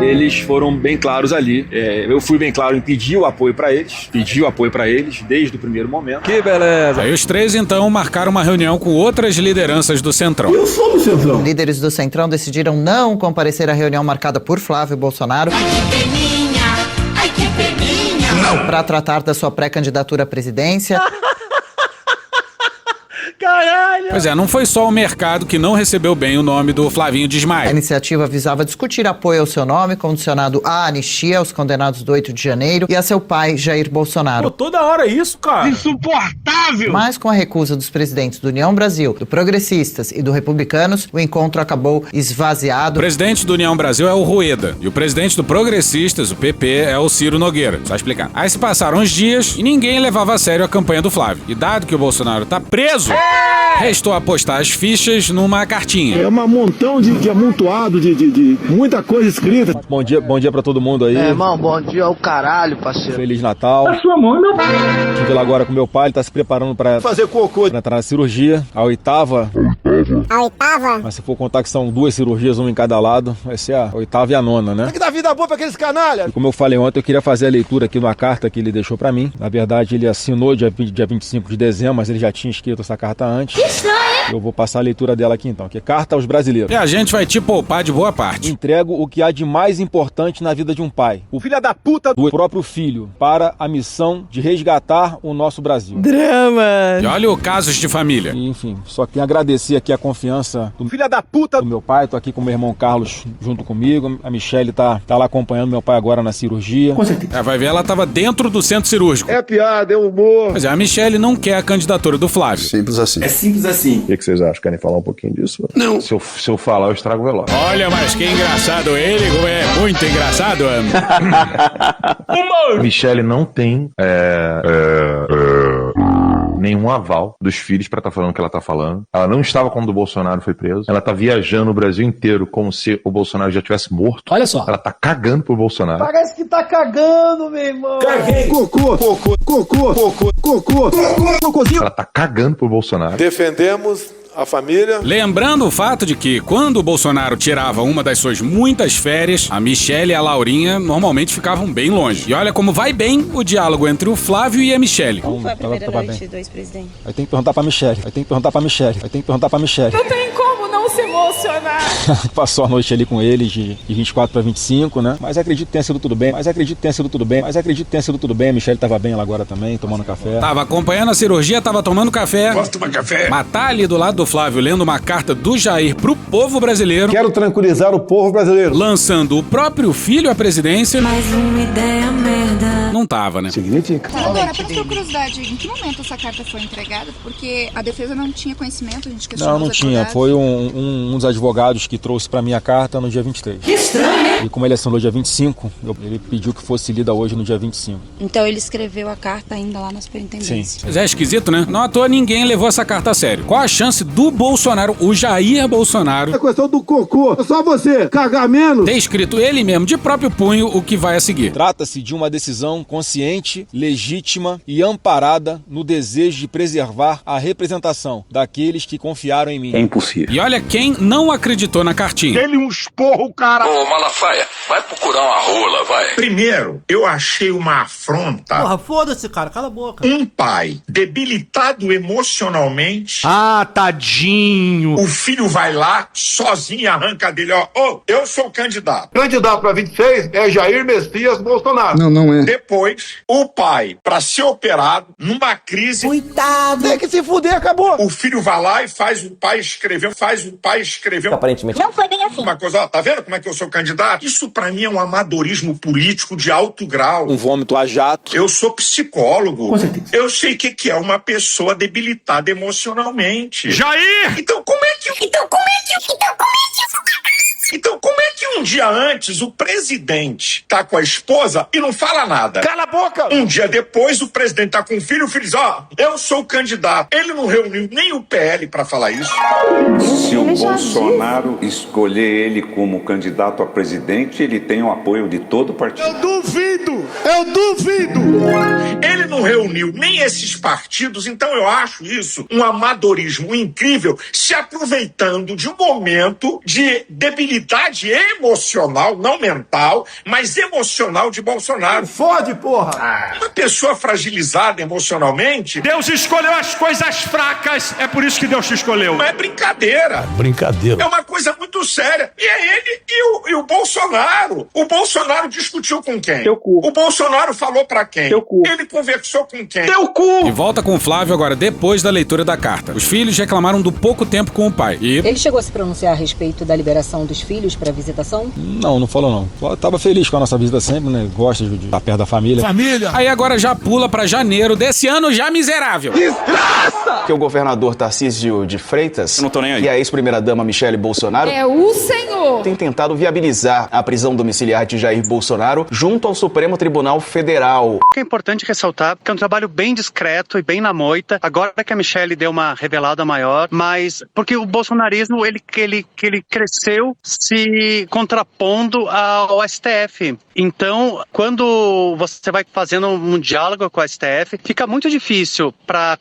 [SPEAKER 18] Eles foram bem claros ali. Eu fui bem claro em pedir o apoio para eles. Pedi o apoio para eles desde o primeiro momento.
[SPEAKER 3] Que beleza! Aí os três, então, marcaram uma reunião com outras lideranças do Centrão.
[SPEAKER 8] Eu sou do Centrão. Líderes do Centrão decidiram não comparecer à reunião marcada por Flávio Bolsonaro. Para tratar da sua pré-candidatura à presidência.
[SPEAKER 3] Caralho! Pois é, não foi só o mercado que não recebeu bem o nome do Flavinho Desmaio.
[SPEAKER 8] A iniciativa visava discutir apoio ao seu nome, condicionado à anistia aos condenados do 8 de janeiro e a seu pai, Jair Bolsonaro.
[SPEAKER 17] Pô, toda hora isso, cara.
[SPEAKER 8] Insuportável! Mas com a recusa dos presidentes do União Brasil, do Progressistas e do Republicanos, o encontro acabou esvaziado.
[SPEAKER 3] O presidente do União Brasil é o Rueda e o presidente do Progressistas, o PP, é o Ciro Nogueira. Só explicar. Aí se passaram uns dias e ninguém levava a sério a campanha do Flávio. E dado que o Bolsonaro tá preso, restou apostar as fichas numa cartinha.
[SPEAKER 9] É um montão de amontoado, de muita coisa escrita.
[SPEAKER 18] Bom dia pra todo mundo aí.
[SPEAKER 13] Irmão, bom dia ao caralho, parceiro.
[SPEAKER 18] Feliz Natal.
[SPEAKER 13] A sua mão, meu pai.
[SPEAKER 18] Estive lá agora com meu pai, ele tá se preparando pra
[SPEAKER 9] fazer cocô.
[SPEAKER 18] Pra entrar na cirurgia, a oitava. Mas se for contar que são 2 cirurgias, uma em cada lado, vai ser a 8ª e a 9ª, né?
[SPEAKER 9] Tem que dar vida boa pra aqueles canalhas.
[SPEAKER 18] E como eu falei ontem, eu queria fazer a leitura aqui numa carta que ele deixou pra mim. Na verdade, ele assinou dia 25 de dezembro, mas ele já tinha escrito essa carta antes.
[SPEAKER 13] Que estranho, hein?
[SPEAKER 18] Eu vou passar a leitura dela aqui então, que é Carta aos Brasileiros.
[SPEAKER 3] E a gente vai te poupar de boa parte.
[SPEAKER 18] Entrego o que há de mais importante na vida de um pai. O filho da puta do próprio filho, para a missão de resgatar o nosso Brasil.
[SPEAKER 3] Drama! E olha o Casos de Família.
[SPEAKER 18] E, enfim, só tenho a agradecer aqui a confiança do filho da puta do meu pai. Tô aqui com meu irmão Carlos junto comigo. A Michele tá lá acompanhando meu pai agora na cirurgia.
[SPEAKER 3] Com certeza. Vai ver, ela tava dentro do centro cirúrgico.
[SPEAKER 9] É piada, é humor.
[SPEAKER 3] Mas a Michele não quer a candidatura do Flávio.
[SPEAKER 9] Simples assim.
[SPEAKER 13] É simples assim.
[SPEAKER 9] O que vocês acham? Querem falar um pouquinho disso?
[SPEAKER 13] Não.
[SPEAKER 9] Se eu falar, eu estrago o velório.
[SPEAKER 3] Olha, mas que engraçado ele, como é muito engraçado.
[SPEAKER 2] Humor! Michele não tem nenhum aval dos filhos pra estar falando o que ela tá falando. Ela não estava quando o Bolsonaro foi preso. Ela tá viajando o Brasil inteiro como se o Bolsonaro já tivesse morto.
[SPEAKER 13] Olha só.
[SPEAKER 2] Ela tá cagando pro Bolsonaro.
[SPEAKER 11] Parece que tá cagando, meu irmão.
[SPEAKER 9] Caguei. Cocô. Cocôzinho.
[SPEAKER 2] Ela tá cagando pro Bolsonaro.
[SPEAKER 9] Defendemos a família.
[SPEAKER 3] Lembrando o fato de que quando o Bolsonaro tirava uma das suas muitas férias, a Michele e a Laurinha normalmente ficavam bem longe. E olha como vai bem o diálogo entre o Flávio e a Michele.
[SPEAKER 26] Como foi a primeira noite do ex-presidente?
[SPEAKER 18] Aí tem que perguntar pra Michele.
[SPEAKER 26] Não tem como não se emocionar.
[SPEAKER 18] Passou a noite ali com eles de 24 pra 25, né? Mas acredito que tenha sido tudo bem. A Michele tava bem lá agora também, tomando café.
[SPEAKER 3] Tava acompanhando a cirurgia, tava tomando café.
[SPEAKER 9] Posso tomar café?
[SPEAKER 3] Mas tá ali do lado do Flávio lendo uma carta do Jair pro povo brasileiro.
[SPEAKER 9] Quero tranquilizar o povo brasileiro.
[SPEAKER 3] Lançando o próprio filho à presidência.
[SPEAKER 26] Mais uma ideia merda.
[SPEAKER 3] Não tava, né?
[SPEAKER 9] Significa.
[SPEAKER 15] Agora, por sua curiosidade, em que momento essa carta foi entregada? Porque a defesa não tinha conhecimento, a gente questionou.
[SPEAKER 18] Não tinha. Foi um dos advogados que trouxe pra mim a carta no dia 23.
[SPEAKER 26] Que estranho, hein?
[SPEAKER 18] E como ele assinou dia 25, ele pediu que fosse lida hoje no dia 25.
[SPEAKER 15] Então ele escreveu a carta ainda lá na superintendência.
[SPEAKER 3] Sim. Mas é esquisito, né? Não à toa ninguém levou essa carta a sério. Qual a chance do Bolsonaro, o Jair Bolsonaro...
[SPEAKER 9] É questão do cocô. É só você cagar menos.
[SPEAKER 3] Ter escrito ele mesmo, de próprio punho, o que vai a seguir.
[SPEAKER 18] Trata-se de uma decisão consciente, legítima e amparada no desejo de preservar a representação daqueles que confiaram em mim.
[SPEAKER 9] É impossível.
[SPEAKER 3] E olha quem não acreditou na cartinha.
[SPEAKER 9] Dê-lhe um esporro, cara.
[SPEAKER 14] Ô, Malafaia, vai procurar uma rola, vai.
[SPEAKER 12] Primeiro, eu achei uma afronta.
[SPEAKER 11] Porra, foda-se, cara, cala a boca.
[SPEAKER 12] Um pai debilitado emocionalmente.
[SPEAKER 17] Ah, tadinho.
[SPEAKER 12] O filho vai lá, sozinho, e arranca dele, ó. Eu sou candidato.
[SPEAKER 9] Candidato pra 26 é Jair Messias Bolsonaro.
[SPEAKER 12] Não é.
[SPEAKER 9] depois, o pai, pra ser operado, numa crise...
[SPEAKER 11] Coitado! Tem que se fuder, acabou!
[SPEAKER 9] O filho vai lá e faz o pai escrever...
[SPEAKER 11] Aparentemente.
[SPEAKER 9] Não foi bem assim. Uma coisa, ó, tá vendo como é que eu sou candidato? Isso pra mim é um amadorismo político de alto grau.
[SPEAKER 18] Um vômito a jato.
[SPEAKER 9] Eu sou psicólogo.
[SPEAKER 11] Com certeza.
[SPEAKER 9] Eu sei o que é uma pessoa debilitada emocionalmente.
[SPEAKER 17] Jair!
[SPEAKER 9] Então como é que um dia antes o presidente tá com a esposa e não fala nada?
[SPEAKER 11] Cala a boca!
[SPEAKER 9] Um dia depois o presidente tá com o filho diz, ó, eu sou o candidato. Ele não reuniu nem o PL pra falar isso.
[SPEAKER 1] Se o Bolsonaro escolher ele como candidato a presidente, ele tem o apoio de todo o partido.
[SPEAKER 9] Eu duvido! Ele não reuniu nem esses partidos, então eu acho isso um amadorismo incrível, se aproveitando de um momento de debilidade emocional, não mental, mas emocional de Bolsonaro.
[SPEAKER 11] Fode, porra!
[SPEAKER 9] Uma pessoa fragilizada emocionalmente...
[SPEAKER 17] Deus escolheu as coisas fracas, é por isso que Deus te escolheu.
[SPEAKER 9] Não é brincadeira.
[SPEAKER 21] Brincadeira.
[SPEAKER 9] É uma coisa muito séria. E é ele e o Bolsonaro. O Bolsonaro discutiu com quem?
[SPEAKER 18] Teu cu.
[SPEAKER 9] O Bolsonaro falou pra quem?
[SPEAKER 18] Teu cu.
[SPEAKER 9] Ele conversou com quem?
[SPEAKER 18] Teu cu!
[SPEAKER 3] E volta com o Flávio agora, depois da leitura da carta. Os filhos reclamaram do pouco tempo com o pai. E...
[SPEAKER 20] Ele chegou a se pronunciar a respeito da liberação dos filhos para visitação?
[SPEAKER 22] Não falou não. Eu tava feliz com a nossa visita sempre, né? Gosta de estar perto da família.
[SPEAKER 3] Aí agora já pula pra janeiro desse ano já miserável.
[SPEAKER 23] Desgraça! Que o governador Tarcísio de Freitas,
[SPEAKER 18] Eu não tô nem aí.
[SPEAKER 23] e a ex-primeira-dama Michele Bolsonaro,
[SPEAKER 20] É o senhor!
[SPEAKER 23] tem tentado viabilizar a prisão domiciliar de Jair Bolsonaro junto ao Supremo Tribunal Federal.
[SPEAKER 24] O que é importante ressaltar que é um trabalho bem discreto e bem na moita, agora que a Michele deu uma revelada maior, mas porque o bolsonarismo, ele cresceu se contrapondo ao STF. Então, quando você vai fazendo um diálogo com o STF, fica muito difícil para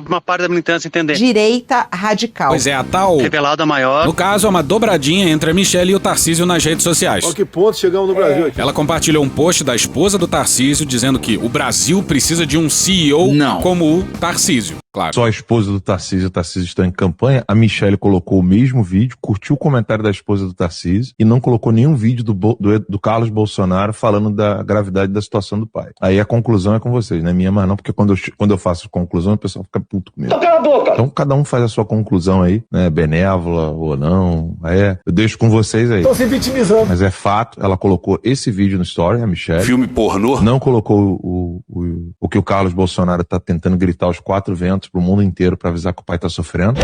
[SPEAKER 24] uma parte da militância entender.
[SPEAKER 8] Direita radical.
[SPEAKER 3] Pois é, a tal...
[SPEAKER 24] Revelada maior.
[SPEAKER 3] No caso, é uma dobradinha entre a Michele e o Tarcísio nas redes sociais.
[SPEAKER 4] A que ponto chegamos no Brasil aqui?
[SPEAKER 3] Ela compartilhou um post da esposa do Tarcísio dizendo que o Brasil precisa de um CEO como o Tarcísio. Claro.
[SPEAKER 2] Só a esposa do Tarcísio, o Tarcísio está em campanha. A Michele colocou o mesmo vídeo, curtiu o comentário da esposa do Tarcísio e não colocou nenhum vídeo do Carlos Bolsonaro falando da gravidade da situação do pai. Aí a conclusão é com vocês, não é minha mais não, porque quando eu faço conclusão, o pessoal fica puto comigo.
[SPEAKER 11] Cala a boca!
[SPEAKER 2] Então cada um faz a sua conclusão aí, né, benévola ou não. Eu deixo com vocês aí.
[SPEAKER 11] Tô se vitimizando.
[SPEAKER 2] Mas é fato, ela colocou esse vídeo no story, a Michele.
[SPEAKER 1] Filme pornô?
[SPEAKER 2] Não colocou o que o Carlos Bolsonaro tá tentando gritar aos 4 ventos pro mundo inteiro pra avisar que o pai tá sofrendo.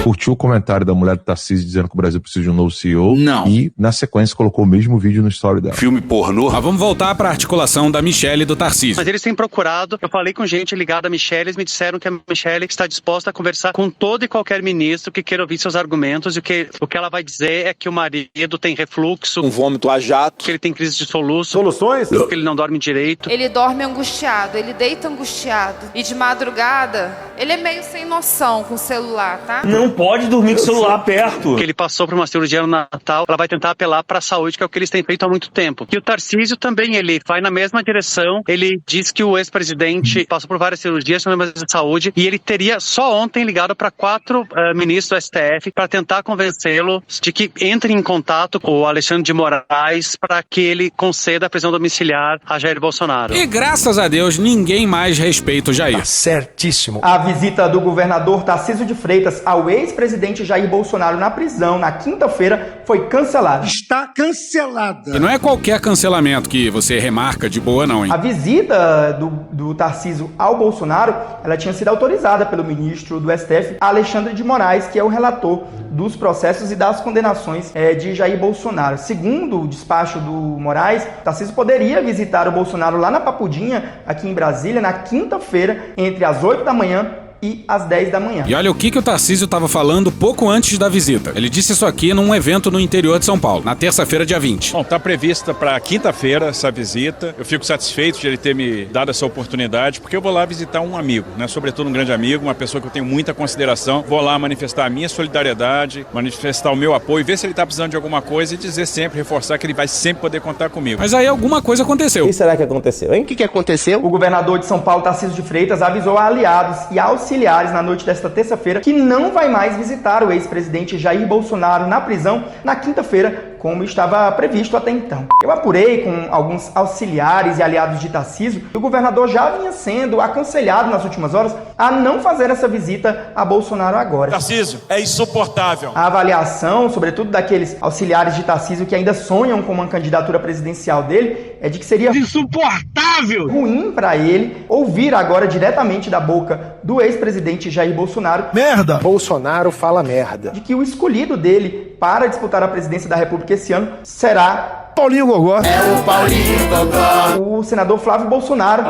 [SPEAKER 2] Curtiu o comentário da mulher do Tarcísio dizendo que o Brasil precisa de um novo CEO. E, na sequência, colocou o mesmo vídeo no story dela.
[SPEAKER 1] Filme pornô?
[SPEAKER 3] Mas vamos voltar pra articulação da Michele e do Tarcísio.
[SPEAKER 24] Mas eles têm procurado, eu falei com gente ligada à Michele, eles me disseram que a Michele está disposta a conversar com todo e qualquer ministro que queira ouvir seus argumentos, e o que ela vai dizer é que o marido tem refluxo,
[SPEAKER 18] Um vômito a jato.
[SPEAKER 24] que ele tem crise de soluço,
[SPEAKER 4] Soluções?
[SPEAKER 24] que ele não dorme direito.
[SPEAKER 25] Ele dorme angustiado, ele deita angustiado. E de madrugada, ele é meio sem noção com o celular, tá?
[SPEAKER 17] Não pode dormir com o celular perto.
[SPEAKER 24] Que ele passou por uma cirurgia no Natal, ela vai tentar apelar para a saúde, que é o que eles têm feito há muito tempo. E o Tarcísio também, ele vai na mesma direção, ele diz que o ex-presidente passou por várias cirurgias, problemas de saúde, e ele teria só ontem ligado para 4 ministros do STF para tentar convencê-lo de que entre em contato com o Alexandre de Moraes para que ele conceda a prisão domiciliar a Jair Bolsonaro.
[SPEAKER 3] E graças a Deus, ninguém mais respeita o Jair.
[SPEAKER 21] Certíssimo.
[SPEAKER 27] A visita do governador Tarcísio de Freitas ao ex-presidente Jair Bolsonaro na prisão na quinta-feira foi cancelada.
[SPEAKER 9] Está cancelada.
[SPEAKER 3] E não é qualquer cancelamento que você remarca de boa não, hein?
[SPEAKER 27] A visita do Tarcísio ao Bolsonaro, ela tinha sido autorizada pelo ministro do STF, Alexandre de Moraes, que é o relator dos processos e das condenações de Jair Bolsonaro. Segundo o despacho do Moraes, Tarcísio poderia visitar o Bolsonaro lá na Papudinha, aqui em Brasília, na quinta-feira, entre as 8 da manhã e às 10 da manhã.
[SPEAKER 3] E olha o que o Tarcísio estava falando pouco antes da visita. Ele disse isso aqui num evento no interior de São Paulo, na terça-feira, dia 20.
[SPEAKER 22] Bom, tá prevista para quinta-feira essa visita. Eu fico satisfeito de ele ter me dado essa oportunidade, porque eu vou lá visitar um amigo, né? Sobretudo um grande amigo, uma pessoa que eu tenho muita consideração. Vou lá manifestar a minha solidariedade, manifestar o meu apoio, ver se ele tá precisando de alguma coisa e dizer sempre, reforçar que ele vai sempre poder contar comigo.
[SPEAKER 3] Mas aí alguma coisa aconteceu.
[SPEAKER 11] O que será que aconteceu, hein?
[SPEAKER 27] O que aconteceu? O governador de São Paulo, Tarcísio de Freitas, avisou a aliados e auxiliares na noite desta terça-feira que não vai mais visitar o ex-presidente Jair Bolsonaro na prisão na quinta-feira, como estava previsto até então. Eu apurei com alguns auxiliares e aliados de Tarcísio que o governador já vinha sendo aconselhado nas últimas horas a não fazer essa visita a Bolsonaro agora.
[SPEAKER 5] Tarcísio, é insuportável.
[SPEAKER 27] A avaliação, sobretudo daqueles auxiliares de Tarcísio que ainda sonham com uma candidatura presidencial dele, é de que seria insuportável, ruim para ele ouvir agora diretamente da boca do ex-presidente Jair Bolsonaro, merda,
[SPEAKER 6] Bolsonaro fala merda,
[SPEAKER 27] de que o escolhido dele para disputar a presidência da República esse ano será
[SPEAKER 6] Paulinho Gogó.
[SPEAKER 27] É o Paulinho Gogó. O senador Flávio Bolsonaro.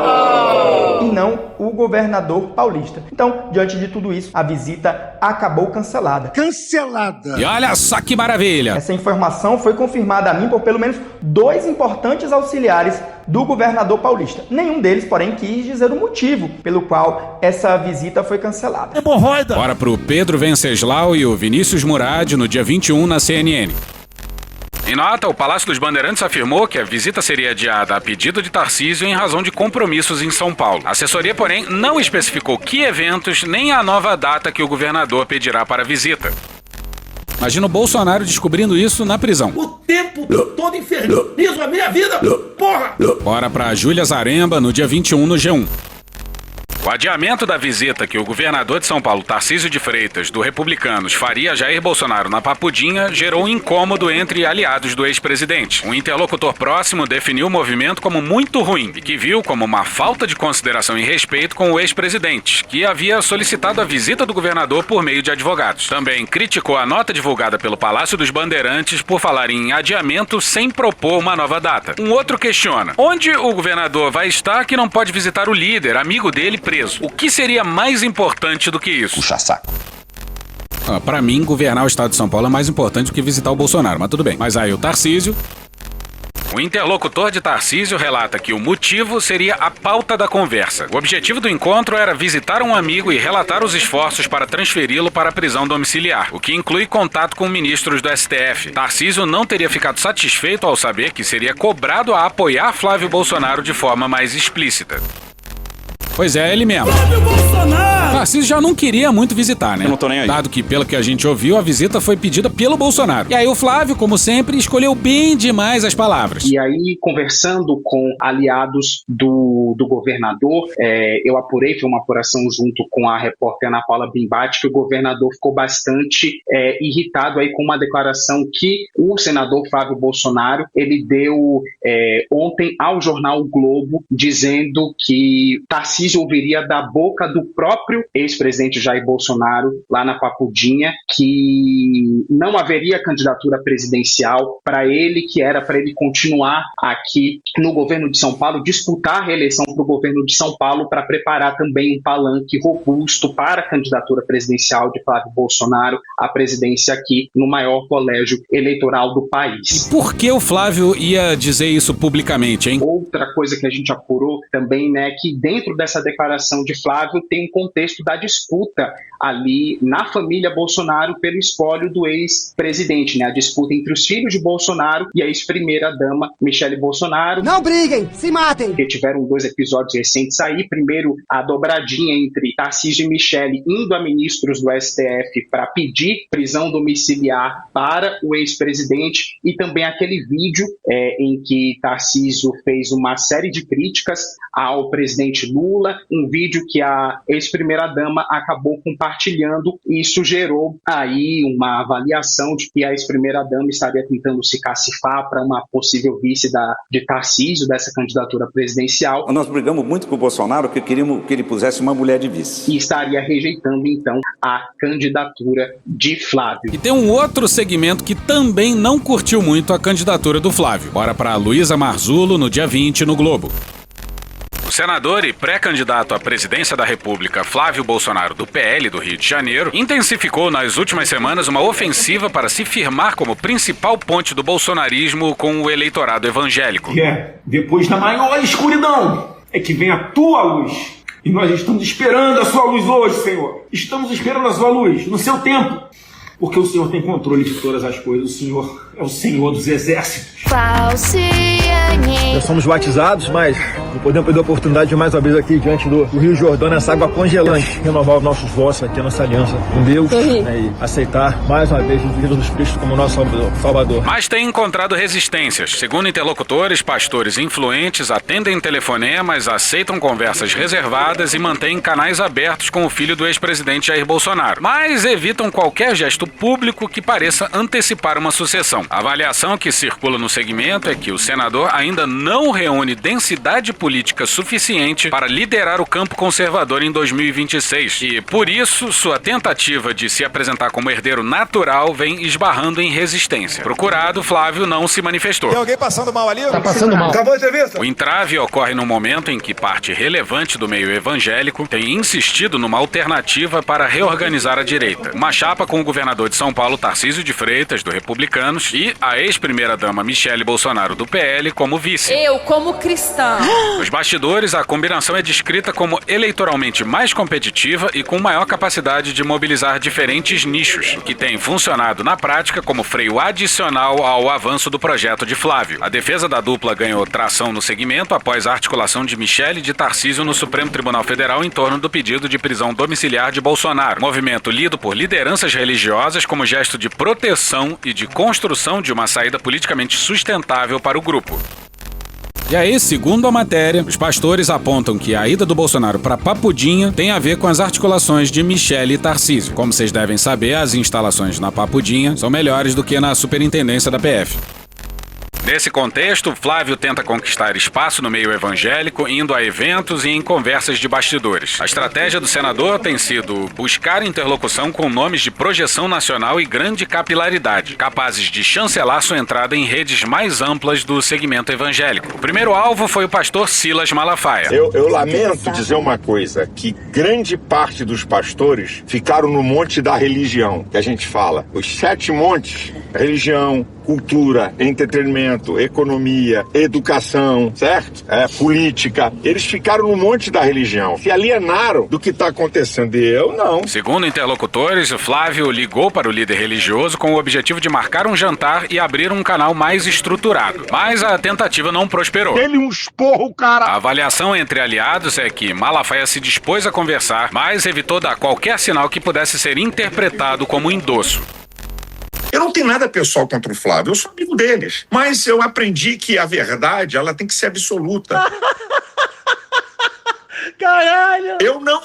[SPEAKER 27] E não o governador paulista. Então, diante de tudo isso, a visita acabou cancelada.
[SPEAKER 6] Cancelada.
[SPEAKER 3] E olha só que maravilha.
[SPEAKER 27] Essa informação foi confirmada a mim por pelo menos 2 importantes auxiliares do governador paulista. Nenhum deles, porém, quis dizer o motivo pelo qual essa visita foi cancelada.
[SPEAKER 3] Hemorroida. Bora pro Pedro Venceslau e o Vinícius Murad no dia 21 na CNN. Em nota, o Palácio dos Bandeirantes afirmou que a visita seria adiada a pedido de Tarcísio em razão de compromissos em São Paulo. A assessoria, porém, não especificou que eventos nem a nova data que o governador pedirá para a visita. Imagina o Bolsonaro descobrindo isso na prisão.
[SPEAKER 5] O tempo todo infernizo a minha vida, porra!
[SPEAKER 3] Bora pra Júlia Zaremba no dia 21 no G1. O adiamento da visita que o governador de São Paulo, Tarcísio de Freitas, do Republicanos, faria a Jair Bolsonaro na Papudinha gerou um incômodo entre aliados do ex-presidente. Um interlocutor próximo definiu o movimento como muito ruim e que viu como uma falta de consideração e respeito com o ex-presidente, que havia solicitado a visita do governador por meio de advogados. Também criticou a nota divulgada pelo Palácio dos Bandeirantes por falar em adiamento sem propor uma nova data. Um outro questiona: onde o governador vai estar que não pode visitar o líder, amigo dele, preso? O que seria mais importante do que isso?
[SPEAKER 1] Puxa saco.
[SPEAKER 3] Pra mim, governar o estado de São Paulo é mais importante do que visitar o Bolsonaro, mas tudo bem. Mas aí o Tarcísio... O interlocutor de Tarcísio relata que o motivo seria a pauta da conversa. O objetivo do encontro era visitar um amigo e relatar os esforços para transferi-lo para a prisão domiciliar, o que inclui contato com ministros do STF. Tarcísio não teria ficado satisfeito ao saber que seria cobrado a apoiar Flávio Bolsonaro de forma mais explícita. Pois é, ele mesmo. Tarcísio já não queria muito visitar, né?
[SPEAKER 18] Eu não tô nem aí.
[SPEAKER 3] Dado que, pelo que a gente ouviu, a visita foi pedida pelo Bolsonaro. E aí o Flávio, como sempre, escolheu bem demais as palavras.
[SPEAKER 7] E aí, conversando com aliados do governador, eu apurei, foi uma apuração junto com a repórter Ana Paula Bimbati, que o governador ficou bastante irritado aí com uma declaração que o senador Flávio Bolsonaro, ele deu ontem ao jornal o Globo, dizendo que Tarcísio ouviria da boca do próprio ex-presidente Jair Bolsonaro, lá na Papudinha, que não haveria candidatura presidencial para ele, que era para ele continuar aqui no governo de São Paulo, disputar a reeleição para o governo de São Paulo, para preparar também um palanque robusto para a candidatura presidencial de Flávio Bolsonaro à presidência aqui no maior colégio eleitoral do país.
[SPEAKER 3] E por que o Flávio ia dizer isso publicamente, hein?
[SPEAKER 7] Outra coisa que a gente apurou também, né, que dentro dessa declaração de Flávio tem um contexto da disputa ali na família Bolsonaro pelo espólio do ex-presidente, né? A disputa entre os filhos de Bolsonaro e a ex-primeira-dama Michele Bolsonaro.
[SPEAKER 10] Não briguem, se matem!
[SPEAKER 7] Que tiveram 2 episódios recentes aí. Primeiro, a dobradinha entre Tarcísio e Michele indo a ministros do STF para pedir prisão domiciliar para o ex-presidente, e também aquele vídeo em que Tarcísio fez uma série de críticas ao presidente Lula, um vídeo que a ex-primeira-dama acabou compartilhando, e isso gerou aí uma avaliação de que a ex-primeira-dama estaria tentando se cacifar para uma possível vice de Tarcísio, dessa candidatura presidencial.
[SPEAKER 1] Nós brigamos muito com o Bolsonaro porque queríamos que ele pusesse uma mulher de vice.
[SPEAKER 7] E estaria rejeitando, então, a candidatura de Flávio.
[SPEAKER 3] E tem um outro segmento que também não curtiu muito a candidatura do Flávio. Bora para Luísa Marzullo no dia 20 no Globo. O senador e pré-candidato à presidência da República, Flávio Bolsonaro, do PL do Rio de Janeiro, intensificou nas últimas semanas uma ofensiva para se firmar como principal ponte do bolsonarismo com o eleitorado evangélico.
[SPEAKER 5] Depois da maior escuridão, é que vem a tua luz. E nós estamos esperando a sua luz hoje, Senhor. Estamos esperando a sua luz, no seu tempo. Porque o Senhor tem controle de todas as coisas. O Senhor é o Senhor dos exércitos.
[SPEAKER 13] Falsidade.
[SPEAKER 10] Já somos batizados, mas não podemos perder a oportunidade de mais uma vez aqui diante do Rio Jordão, nessa água congelante, renovar os nossos votos aqui, a nossa aliança com Deus, né, e aceitar mais uma vez Jesus Cristo como nosso Salvador.
[SPEAKER 3] Mas tem encontrado resistências. Segundo interlocutores, pastores influentes atendem telefonemas, aceitam conversas reservadas e mantêm canais abertos com o filho do ex-presidente Jair Bolsonaro, mas evitam qualquer gesto público que pareça antecipar uma sucessão. A avaliação que circula no segmento é que o senador ainda não reúne densidade política suficiente para liderar o campo conservador em 2026 e, por isso, sua tentativa de se apresentar como herdeiro natural vem esbarrando em resistência. Procurado, Flávio não se manifestou.
[SPEAKER 4] Tem alguém passando mal ali?
[SPEAKER 6] Tá passando mal.
[SPEAKER 4] Acabou a entrevista?
[SPEAKER 3] O entrave ocorre no momento em que parte relevante do meio evangélico tem insistido numa alternativa para reorganizar a direita. Uma chapa com o governador de São Paulo, Tarcísio de Freitas, do Republicanos, e a ex-primeira-dama Michele Bolsonaro, do PL, como vice.
[SPEAKER 25] Eu, como cristã.
[SPEAKER 3] Nos bastidores, a combinação é descrita como eleitoralmente mais competitiva e com maior capacidade de mobilizar diferentes nichos, que tem funcionado na prática como freio adicional ao avanço do projeto de Flávio. A defesa da dupla ganhou tração no segmento após a articulação de Michele e de Tarcísio no Supremo Tribunal Federal em torno do pedido de prisão domiciliar de Bolsonaro, movimento lido por lideranças religiosas como gesto de proteção e de construção de uma saída politicamente sustentável para o grupo. E aí, segundo a matéria, os pastores apontam que a ida do Bolsonaro para Papudinha tem a ver com as articulações de Michele e Tarcísio. Como vocês devem saber, as instalações na Papudinha são melhores do que na superintendência da PF. Nesse contexto, Flávio tenta conquistar espaço no meio evangélico, indo a eventos e em conversas de bastidores. A estratégia do senador tem sido buscar interlocução com nomes de projeção nacional e grande capilaridade, capazes de chancelar sua entrada em redes mais amplas do segmento evangélico. O primeiro alvo foi o pastor Silas Malafaia.
[SPEAKER 13] Eu lamento dizer uma coisa, que grande parte dos pastores ficaram no monte da religião, que a gente fala. Os 7 montes, religião, cultura, entretenimento, economia, educação, certo? Política. Eles ficaram no monte da religião. Se alienaram do que está acontecendo. E eu não.
[SPEAKER 3] Segundo interlocutores, Flávio ligou para o líder religioso com o objetivo de marcar um jantar e abrir um canal mais estruturado. Mas a tentativa não prosperou.
[SPEAKER 13] Ele um esporro, cara!
[SPEAKER 3] A avaliação entre aliados é que Malafaia se dispôs a conversar, mas evitou dar qualquer sinal que pudesse ser interpretado como endosso.
[SPEAKER 13] Eu não tenho nada pessoal contra o Flávio, eu sou amigo deles. Mas eu aprendi que a verdade, ela tem que ser absoluta.
[SPEAKER 6] Caralho!
[SPEAKER 13] Eu não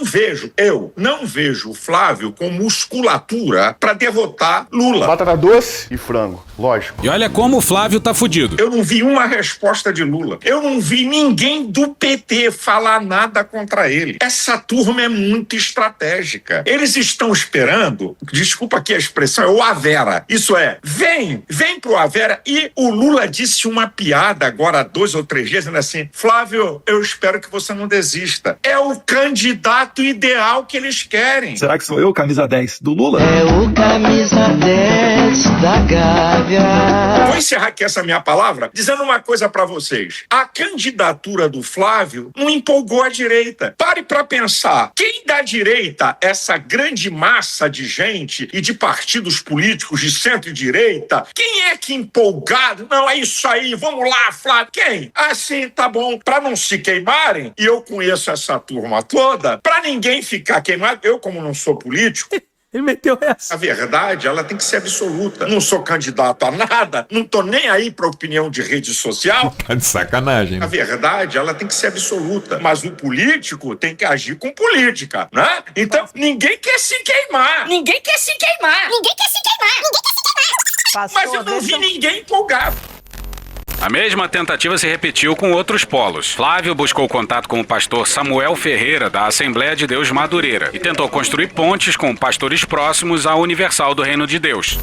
[SPEAKER 13] vejo o Flávio com musculatura pra derrotar Lula.
[SPEAKER 6] Batata doce e frango, lógico.
[SPEAKER 3] E olha como o Flávio tá fudido.
[SPEAKER 13] Eu não vi uma resposta de Lula. Eu não vi ninguém do PT falar nada contra ele. Essa turma é muito estratégica. Eles estão esperando, desculpa aqui a expressão, é o Avera. Isso é, vem pro Avera. E o Lula disse uma piada agora 2 ou 3 dias, dizendo assim: Flávio, eu espero que você não desista. É o candidato ideal que eles querem.
[SPEAKER 6] Será que sou eu, camisa 10 do Lula?
[SPEAKER 14] É o camisa 10 da Gávea.
[SPEAKER 13] Vou encerrar aqui essa minha palavra dizendo uma coisa pra vocês. A candidatura do Flávio não empolgou a direita. Pare pra pensar. Quem da direita, essa grande massa de gente e de partidos políticos de centro-direita, quem é que empolgado? Não, é isso aí, vamos lá, Flávio. Quem? Assim, tá bom. Pra não se queimarem, e eu conheço essa turma toda, pra ninguém ficar queimado, eu como não sou político,
[SPEAKER 6] ele meteu essa.
[SPEAKER 13] A verdade, ela tem que ser absoluta. Não sou candidato a nada, não tô nem aí pra opinião de rede social.
[SPEAKER 2] Tá de sacanagem, né?
[SPEAKER 13] A verdade, ela tem que ser absoluta. Mas o político tem que agir com política, né? Então, ninguém quer se queimar.
[SPEAKER 14] Ninguém quer se queimar. Ninguém quer se queimar. Ninguém quer se queimar.
[SPEAKER 13] Mas eu não vi ninguém empolgado.
[SPEAKER 3] A mesma tentativa se repetiu com outros polos. Flávio buscou contato com o pastor Samuel Ferreira, da Assembleia de Deus Madureira, e tentou construir pontes com pastores próximos à Universal do Reino de Deus.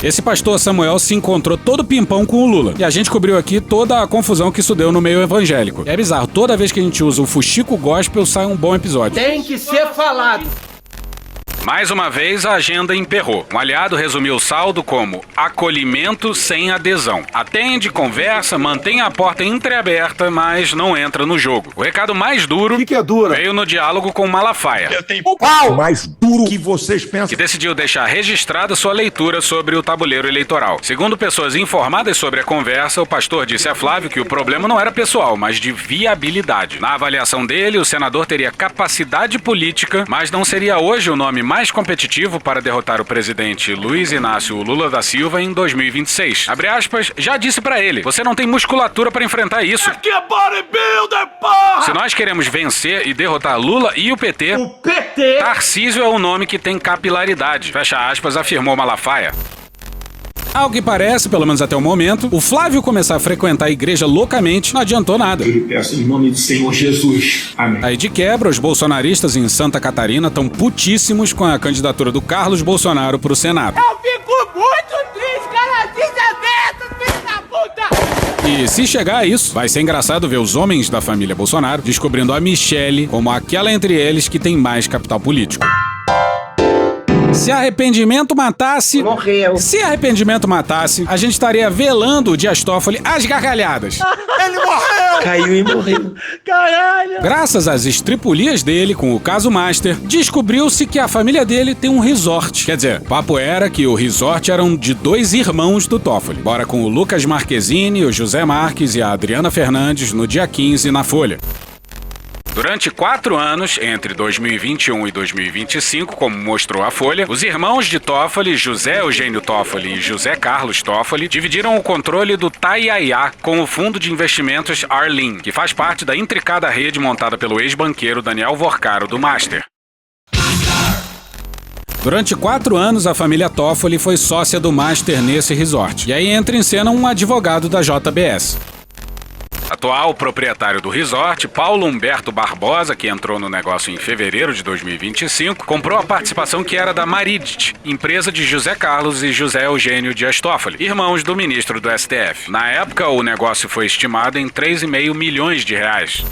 [SPEAKER 3] Esse pastor Samuel se encontrou todo pimpão com o Lula. E a gente cobriu aqui toda a confusão que isso deu no meio evangélico. É bizarro, toda vez que a gente usa o fuxico gospel sai um bom episódio.
[SPEAKER 6] Tem que ser falado.
[SPEAKER 3] Mais uma vez, a agenda emperrou. Um aliado resumiu o saldo como acolhimento sem adesão. Atende, conversa, mantém a porta entreaberta, mas não entra no jogo. O recado mais duro veio no diálogo com Malafaia.
[SPEAKER 9] Qual mais duro que vocês pensam?
[SPEAKER 3] Que decidiu deixar registrada sua leitura sobre o tabuleiro eleitoral. Segundo pessoas informadas sobre a conversa, o pastor disse a Flávio que o problema não era pessoal, mas de viabilidade. Na avaliação dele, o senador teria capacidade política, mas não seria hoje o nome mais competitivo para derrotar o presidente Luiz Inácio Lula da Silva em 2026. Abre aspas, já disse pra ele, você não tem musculatura para enfrentar isso.
[SPEAKER 5] Aqui é bodybuilder, porra!
[SPEAKER 3] Se nós queremos vencer e derrotar Lula e o PT, Tarcísio é o nome que tem capilaridade. Fecha aspas, afirmou Malafaia. Ao que parece, pelo menos até o momento, o Flávio começar a frequentar a igreja loucamente não adiantou nada.
[SPEAKER 5] Eu lhe peço em nome do Senhor Jesus. Amém.
[SPEAKER 3] Aí de quebra, os bolsonaristas em Santa Catarina estão putíssimos com a candidatura do Carlos Bolsonaro pro Senado.
[SPEAKER 14] Eu fico muito triste, cara, desaberto, filho da puta!
[SPEAKER 3] E se chegar a isso, vai ser engraçado ver os homens da família Bolsonaro descobrindo a Michelle como aquela entre eles que tem mais capital político. Se arrependimento matasse...
[SPEAKER 8] Morreu.
[SPEAKER 3] Se arrependimento matasse, a gente estaria velando o Dias Toffoli às gargalhadas.
[SPEAKER 14] Ele morreu!
[SPEAKER 6] Caiu e morreu.
[SPEAKER 14] Caralho!
[SPEAKER 3] Graças às estripulias dele com o caso Master, descobriu-se que a família dele tem um resort. Quer dizer, o papo era que o resort eram de 2 irmãos do Toffoli. Bora com o Lucas Marquezine, o José Marques e a Adriana Fernandes no dia 15 na Folha. Durante 4 anos, entre 2021 e 2025, como mostrou a Folha, os irmãos de Toffoli, José Eugênio Toffoli e José Carlos Toffoli, dividiram o controle do Taiaiá com o fundo de investimentos Arlin, que faz parte da intricada rede montada pelo ex-banqueiro Daniel Vorcaro do Master. Durante 4 anos, a família Toffoli foi sócia do Master nesse resort. E aí entra em cena um advogado da JBS. Atual proprietário do resort, Paulo Humberto Barbosa, que entrou no negócio em fevereiro de 2025, comprou a participação que era da Maridit, empresa de José Carlos e José Eugênio Dias Toffoli, irmãos do ministro do STF. Na época, o negócio foi estimado em 3,5 milhões de reais.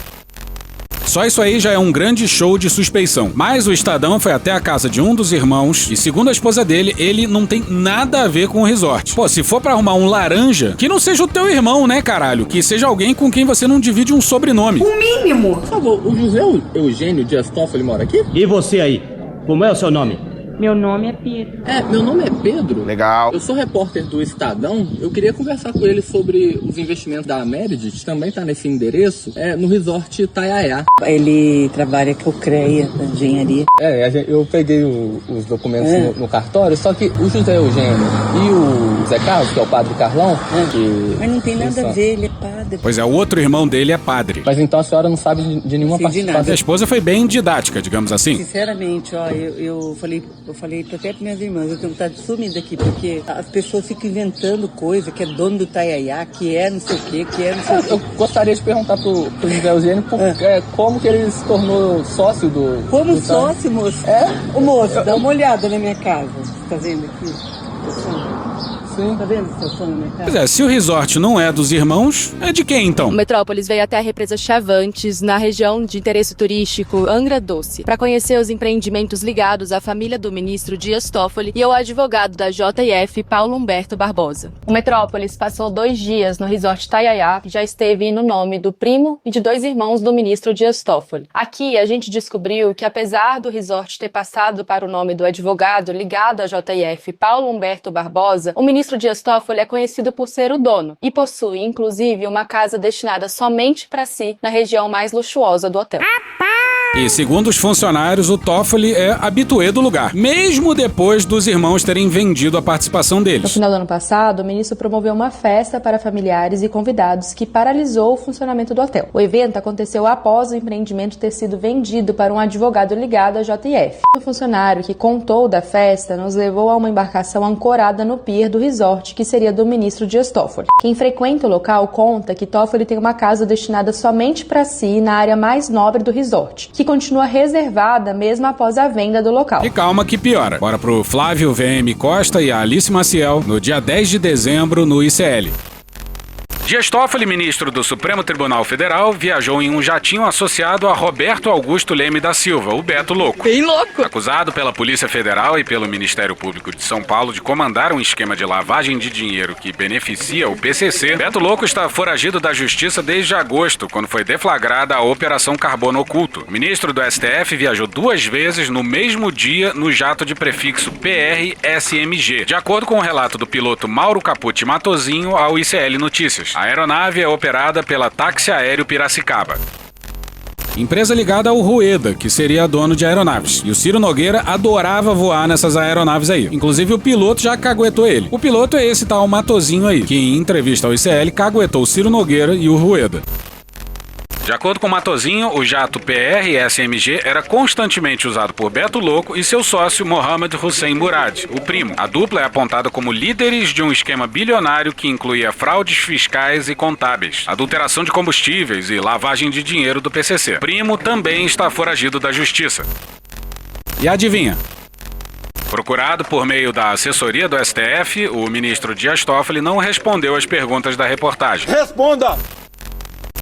[SPEAKER 3] Só isso aí já é um grande show de suspeição. Mas o Estadão foi até a casa de um dos irmãos e, segundo a esposa dele, ele não tem nada a ver com o resort. Pô, se for pra arrumar um laranja, que não seja o teu irmão, né, caralho? Que seja alguém com quem você não divide um sobrenome.
[SPEAKER 14] O mínimo!
[SPEAKER 12] Por favor, o José Eugênio Dias Toffoli mora aqui?
[SPEAKER 15] E você aí? Como é o seu nome?
[SPEAKER 16] Meu nome é Pedro.
[SPEAKER 12] Meu nome é Pedro.
[SPEAKER 15] Legal.
[SPEAKER 12] Eu sou repórter do Estadão. Eu queria conversar com ele sobre os investimentos da Meredith, também tá nesse endereço, no resort Taiaiá.
[SPEAKER 16] Ele trabalha com o CREA, da engenharia.
[SPEAKER 12] Eu peguei os documentos no cartório, só que o José Eugênio e o Zé Carlos, que é o padre Carlão...
[SPEAKER 16] Mas não tem nada a ver, ele é padre.
[SPEAKER 3] Pois é, o outro irmão dele é padre.
[SPEAKER 12] Mas então a senhora não sabe de nenhuma participação.
[SPEAKER 3] A esposa foi bem didática, digamos assim.
[SPEAKER 16] Sinceramente, ó, eu falei até para minhas irmãs, eu tenho vontade de sumir daqui, porque as pessoas ficam inventando coisa, que é dono do Taiaiá, que é não sei o quê, que é não sei o quê.
[SPEAKER 12] Eu gostaria de perguntar pro José Eugênio como que ele se tornou sócio do...
[SPEAKER 16] Como
[SPEAKER 12] do
[SPEAKER 16] sócio, moço? Ô, moço, dá uma olhada na minha casa. Você tá vendo aqui? Sim. Tá vendo a situação na minha casa?
[SPEAKER 3] Pois é, se o resort não é dos irmãos, é de quem então?
[SPEAKER 19] O Metrópolis veio até a represa Chavantes, na região de interesse turístico Angra Doce, para conhecer os empreendimentos ligados à família do ministro Dias Toffoli e ao advogado da JF, Paulo Humberto Barbosa. O Metrópolis passou 2 dias no resort Taiaiá, que já esteve no nome do primo e de 2 irmãos do ministro Dias Toffoli. Aqui a gente descobriu que, apesar do resort ter passado para o nome do advogado ligado à JF, Paulo Humberto Barbosa, o ministro Dias Toffoli é conhecido por ser o dono e possui, inclusive, uma casa destinada somente para si na região mais luxuosa do hotel.
[SPEAKER 3] E segundo os funcionários, o Toffoli é habitué do lugar, mesmo depois dos irmãos terem vendido a participação deles.
[SPEAKER 19] No final do ano passado, o ministro promoveu uma festa para familiares e convidados que paralisou o funcionamento do hotel. O evento aconteceu após o empreendimento ter sido vendido para um advogado ligado à JF. O funcionário que contou da festa nos levou a uma embarcação ancorada no pier do resort, que seria do ministro Dias Toffoli. Quem frequenta o local conta que Toffoli tem uma casa destinada somente para si na área mais nobre do resort, que continua reservada mesmo após a venda do local.
[SPEAKER 3] E calma que piora. Bora pro Flávio VM Costa e a Alice Maciel no dia 10 de dezembro no ICL. Dias Toffoli, ministro do Supremo Tribunal Federal, viajou em um jatinho associado a Roberto Augusto Leme da Silva, o Beto Louco.
[SPEAKER 16] Bem louco.
[SPEAKER 3] Acusado pela Polícia Federal e pelo Ministério Público de São Paulo de comandar um esquema de lavagem de dinheiro que beneficia o PCC, Beto Louco está foragido da Justiça desde agosto, quando foi deflagrada a Operação Carbono Oculto. O ministro do STF viajou 2 vezes no mesmo dia no jato de prefixo PR-SMG, de acordo com o relato do piloto Mauro Capucci Matozinho ao ICL Notícias. A aeronave é operada pela Táxi Aéreo Piracicaba, empresa ligada ao Rueda, que seria dono de aeronaves. E o Ciro Nogueira adorava voar nessas aeronaves aí. Inclusive o piloto já caguetou ele. O piloto é esse tal Matozinho aí, que em entrevista ao ICL caguetou o Ciro Nogueira e o Rueda. De acordo com Matozinho, o jato PR-SMG era constantemente usado por Beto Louco e seu sócio Mohamed Hussein Murad, o primo. A dupla é apontada como líderes de um esquema bilionário que incluía fraudes fiscais e contábeis, adulteração de combustíveis e lavagem de dinheiro do PCC. O primo também está foragido da justiça. E adivinha? Procurado por meio da assessoria do STF, o ministro Dias Toffoli não respondeu às perguntas da reportagem.
[SPEAKER 6] Responda!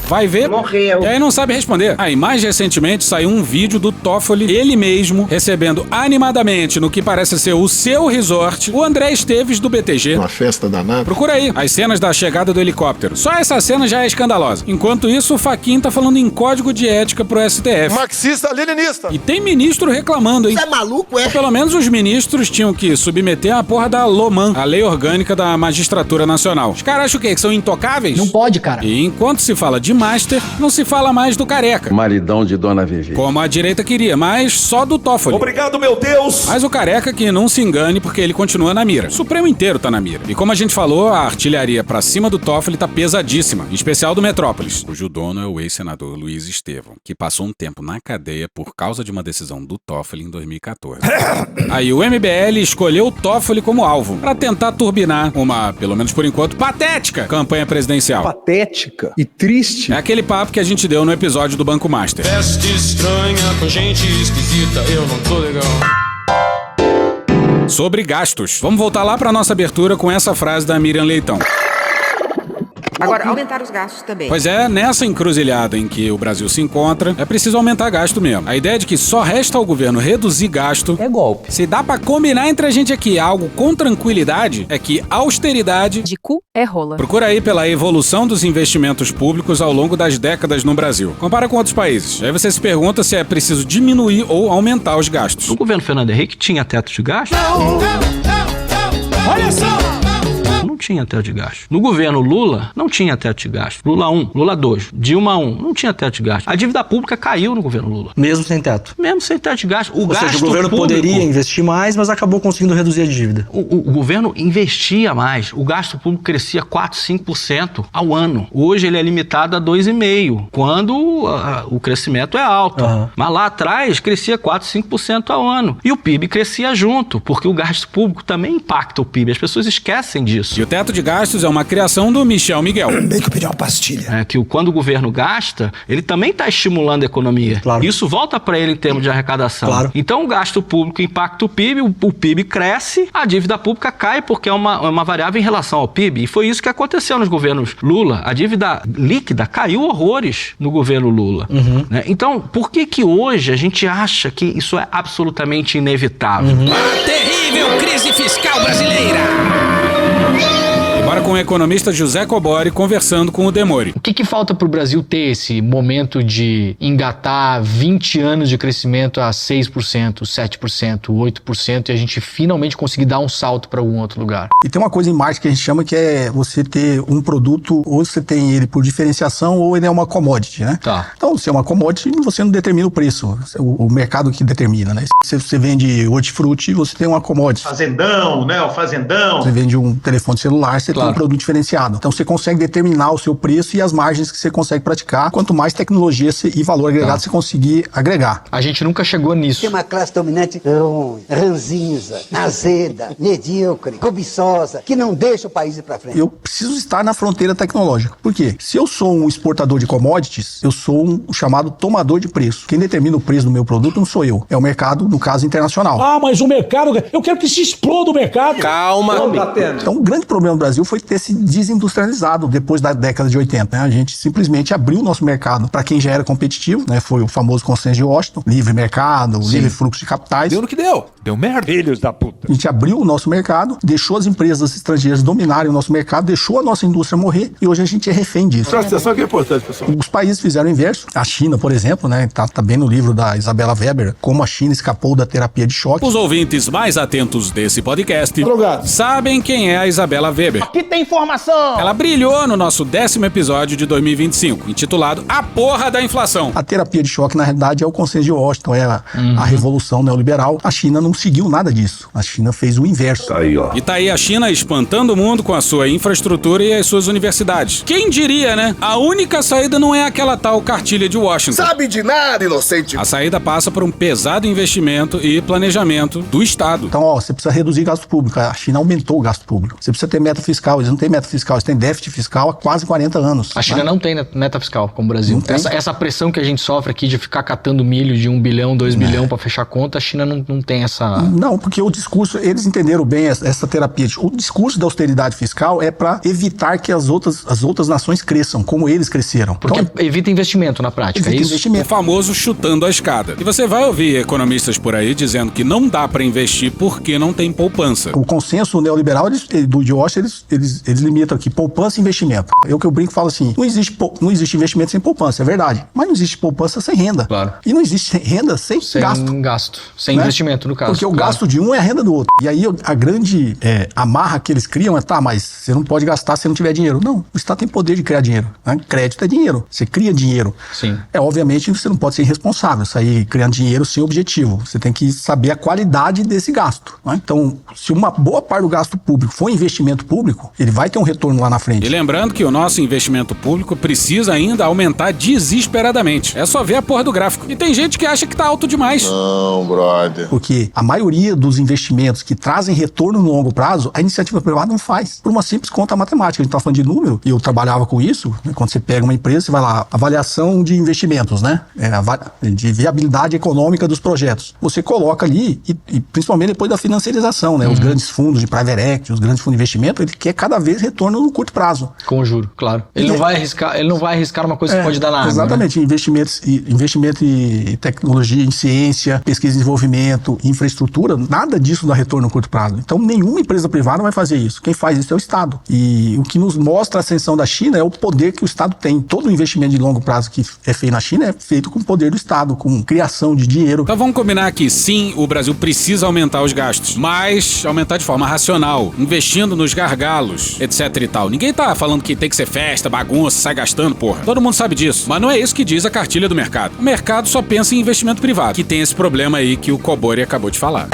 [SPEAKER 3] Vai ver, morreu. E aí não sabe responder. Aí, mais recentemente, saiu um vídeo do Toffoli, ele mesmo, recebendo animadamente no que parece ser o seu resort, o André Esteves do BTG.
[SPEAKER 9] Uma festa danada.
[SPEAKER 3] Procura aí as cenas da chegada do helicóptero. Só essa cena já é escandalosa. Enquanto isso, o Fachin tá falando em código de ética pro STF.
[SPEAKER 4] Marxista-leninista.
[SPEAKER 3] E tem ministro reclamando, hein?
[SPEAKER 14] Você é maluco, é?
[SPEAKER 3] Ou pelo menos os ministros tinham que submeter a porra da LOMAN, a Lei Orgânica da Magistratura Nacional. Os caras acham o quê? Que são intocáveis?
[SPEAKER 17] Não pode, cara.
[SPEAKER 3] E enquanto se fala de Master, não se fala mais do Careca.
[SPEAKER 20] Maridão de Dona Vivi.
[SPEAKER 3] Como a direita queria, mas só do Toffoli.
[SPEAKER 4] Obrigado, meu Deus!
[SPEAKER 3] Mas o Careca que não se engane, porque ele continua na mira. O Supremo inteiro tá na mira. E como a gente falou, a artilharia pra cima do Toffoli tá pesadíssima, em especial do Metrópolis, cujo dono é o ex-senador Luiz Estevão, que passou um tempo na cadeia por causa de uma decisão do Toffoli em 2014. Aí o MBL escolheu o Toffoli como alvo, pra tentar turbinar uma, pelo menos por enquanto, patética campanha presidencial.
[SPEAKER 6] Patética e triste.
[SPEAKER 3] É aquele papo que a gente deu no episódio do Banco Master.
[SPEAKER 14] Festa estranha com gente esquisita, eu não tô legal.
[SPEAKER 3] Sobre gastos. Vamos voltar lá pra nossa abertura com essa frase da Miriam Leitão.
[SPEAKER 21] Agora, aumentar os gastos também.
[SPEAKER 3] Pois é, nessa encruzilhada em que o Brasil se encontra, é preciso aumentar gasto mesmo. A ideia de que só resta ao governo reduzir gasto
[SPEAKER 17] é golpe.
[SPEAKER 3] Se dá pra combinar entre a gente aqui algo com tranquilidade, é que austeridade
[SPEAKER 19] de cu é rola.
[SPEAKER 3] Procura aí pela evolução dos investimentos públicos ao longo das décadas no Brasil. Compara com outros países. Aí você se pergunta se é preciso diminuir ou aumentar os gastos.
[SPEAKER 17] O governo Fernando Henrique tinha teto de gasto?
[SPEAKER 14] Não! Olha só!
[SPEAKER 17] Não tinha teto de gasto. No governo Lula, não tinha teto de gasto. Lula 1, Lula 2, Dilma 1, não tinha teto de gasto. A dívida pública caiu no governo Lula.
[SPEAKER 22] Mesmo sem teto?
[SPEAKER 17] Mesmo sem teto de gasto.
[SPEAKER 22] Ou seja, o governo poderia investir mais, mas acabou conseguindo reduzir a dívida.
[SPEAKER 17] O governo investia mais. O gasto público crescia 4%, 5% ao ano. Hoje ele é limitado a 2,5%, quando o crescimento é alto. Mas lá atrás crescia 4%, 5% ao ano. E o PIB crescia junto, porque o gasto público também impacta o PIB. As pessoas esquecem disso.
[SPEAKER 3] E o teto de gastos é uma criação do Michel Miguel.
[SPEAKER 22] Bem que eu pedi uma pastilha.
[SPEAKER 17] É que quando o governo gasta, ele também está estimulando a economia.
[SPEAKER 22] Claro.
[SPEAKER 17] Isso volta para ele em termos de arrecadação.
[SPEAKER 22] Claro.
[SPEAKER 17] Então o gasto público impacta o PIB, o PIB cresce, a dívida pública cai porque é uma variável em relação ao PIB. E foi isso que aconteceu nos governos Lula. A dívida líquida caiu horrores no governo Lula. Né? Então, por que hoje a gente acha que isso é absolutamente inevitável?
[SPEAKER 14] A terrível crise fiscal brasileira!
[SPEAKER 3] Bora com o economista José Cobori conversando com o Demori.
[SPEAKER 23] O que falta para o Brasil ter esse momento de engatar 20 anos de crescimento a 6%, 7%, 8% e a gente finalmente conseguir dar um salto para algum outro lugar?
[SPEAKER 22] E tem uma coisa em marketing que a gente chama que é você ter um produto, ou você tem ele por diferenciação ou ele é uma commodity, né?
[SPEAKER 23] Tá.
[SPEAKER 22] Então, se é uma commodity, você não determina o preço, o mercado que determina, né? Se você vende hortifruti, você tem uma commodity.
[SPEAKER 6] Fazendão, né? O fazendão.
[SPEAKER 22] Você vende um telefone celular, você tem um produto diferenciado. Então você consegue determinar o seu preço e as margens que você consegue praticar, quanto mais tecnologia e valor agregado você conseguir agregar.
[SPEAKER 23] A gente nunca chegou nisso.
[SPEAKER 24] Tem uma classe dominante ruim, ranzinza, azeda, medíocre, cobiçosa, que não deixa o país ir pra frente.
[SPEAKER 22] Eu preciso estar na fronteira tecnológica. Por quê? Se eu sou um exportador de commodities, eu sou um chamado tomador de preço. Quem determina o preço do meu produto não sou eu, é o mercado, no caso internacional.
[SPEAKER 6] Ah, mas o mercado, eu quero que se exploda o mercado.
[SPEAKER 23] Calma.
[SPEAKER 22] Então o grande problema do Brasil foi ter se desindustrializado depois da década de 80. Né? A gente simplesmente abriu o nosso mercado para quem já era competitivo, né? Foi o famoso consenso de Washington, livre mercado, livre fluxo de capitais.
[SPEAKER 2] Deu no que deu. Deu merda.
[SPEAKER 6] Filhos da puta.
[SPEAKER 22] A gente abriu o nosso mercado, deixou as empresas estrangeiras dominarem o nosso mercado, deixou a nossa indústria morrer e hoje a gente é refém disso.
[SPEAKER 6] Presta atenção que é importante, pessoal.
[SPEAKER 22] Os países fizeram o inverso. A China, por exemplo, né? Tá bem no livro da Isabella Weber, como a China escapou da terapia de choque.
[SPEAKER 3] Os ouvintes mais atentos desse podcast sabem quem é a Isabella Weber.
[SPEAKER 14] Aqui tem informação!
[SPEAKER 3] Ela brilhou no nosso 10º episódio de 2025, intitulado A Porra da Inflação.
[SPEAKER 22] A terapia de choque, na realidade, é o consenso de Washington, é a revolução neoliberal. A China não seguiu nada disso. A China fez o inverso.
[SPEAKER 6] Tá aí, ó.
[SPEAKER 3] E tá aí a China espantando o mundo com a sua infraestrutura e as suas universidades. Quem diria, né? A única saída não é aquela tal cartilha de Washington.
[SPEAKER 9] Sabe de nada, inocente.
[SPEAKER 3] A saída passa por um pesado investimento e planejamento do Estado.
[SPEAKER 22] Então, ó, você precisa reduzir gasto público. A China aumentou o gasto público. Você precisa ter meta fiscal. Eles não têm meta fiscal, eles têm déficit fiscal há quase 40 anos.
[SPEAKER 23] A China não tem meta fiscal, como o Brasil.
[SPEAKER 22] Não tem.
[SPEAKER 23] Essa pressão que a gente sofre aqui de ficar catando milho de 1 bilhão, 2 bilhão pra fechar conta, a China não tem essa...
[SPEAKER 22] Não, porque o discurso, eles entenderam bem essa terapia. O discurso da austeridade fiscal é para evitar que as outras nações cresçam, como eles cresceram.
[SPEAKER 23] Porque
[SPEAKER 22] então,
[SPEAKER 23] evita investimento na prática, é isso?
[SPEAKER 3] O famoso chutando a escada. E você vai ouvir economistas por aí dizendo que não dá pra investir porque não tem poupança.
[SPEAKER 22] O consenso neoliberal do de Washington, eles limitam aqui poupança e investimento. Eu que eu brinco e falo assim, não existe investimento sem poupança, é verdade. Mas não existe poupança sem renda.
[SPEAKER 23] Claro.
[SPEAKER 22] E não existe renda sem gasto.
[SPEAKER 23] Sem
[SPEAKER 22] né?
[SPEAKER 23] investimento, no caso.
[SPEAKER 22] Porque o gasto de um é a renda do outro. E aí a grande amarra que eles criam é, mas você não pode gastar se não tiver dinheiro. Não, o Estado tem poder de criar dinheiro. Né? Crédito é dinheiro. Você cria dinheiro.
[SPEAKER 23] Sim.
[SPEAKER 22] Obviamente, você não pode ser irresponsável, sair criando dinheiro sem objetivo. Você tem que saber a qualidade desse gasto. Né? Então, se uma boa parte do gasto público for investimento público, ele vai ter um retorno lá na frente.
[SPEAKER 3] E lembrando que o nosso investimento público precisa ainda aumentar desesperadamente. É só ver a porra do gráfico. E tem gente que acha que tá alto demais.
[SPEAKER 9] Não, brother.
[SPEAKER 22] Porque a maioria dos investimentos que trazem retorno no longo prazo, a iniciativa privada não faz. Por uma simples conta matemática. A gente tá falando de número, e eu trabalhava com isso, né? Quando você pega uma empresa, você vai lá, avaliação de investimentos, né? De viabilidade econômica dos projetos. Você coloca ali, e principalmente depois da financiarização, né? Os grandes fundos de private equity, os grandes fundos de investimento, ele quer cada vez retorno no curto prazo.
[SPEAKER 23] Com juro, claro. Ele não vai arriscar uma coisa que pode dar na água.
[SPEAKER 22] Exatamente. Né? Investimento em tecnologia, em ciência, pesquisa e desenvolvimento, infraestrutura, nada disso dá retorno no curto prazo. Então, nenhuma empresa privada vai fazer isso. Quem faz isso é o Estado. E o que nos mostra a ascensão da China é o poder que o Estado tem. Todo o investimento de longo prazo que é feito na China é feito com o poder do Estado, com criação de dinheiro.
[SPEAKER 3] Então vamos combinar que sim, o Brasil precisa aumentar os gastos, mas aumentar de forma racional, investindo nos gargalos, etc e tal. Ninguém tá falando que tem que ser festa, bagunça, sai gastando, porra. Todo mundo sabe disso. Mas não é isso que diz a cartilha do mercado. O mercado só pensa em investimento privado, que tem esse problema aí que o Cobori acabou de falar.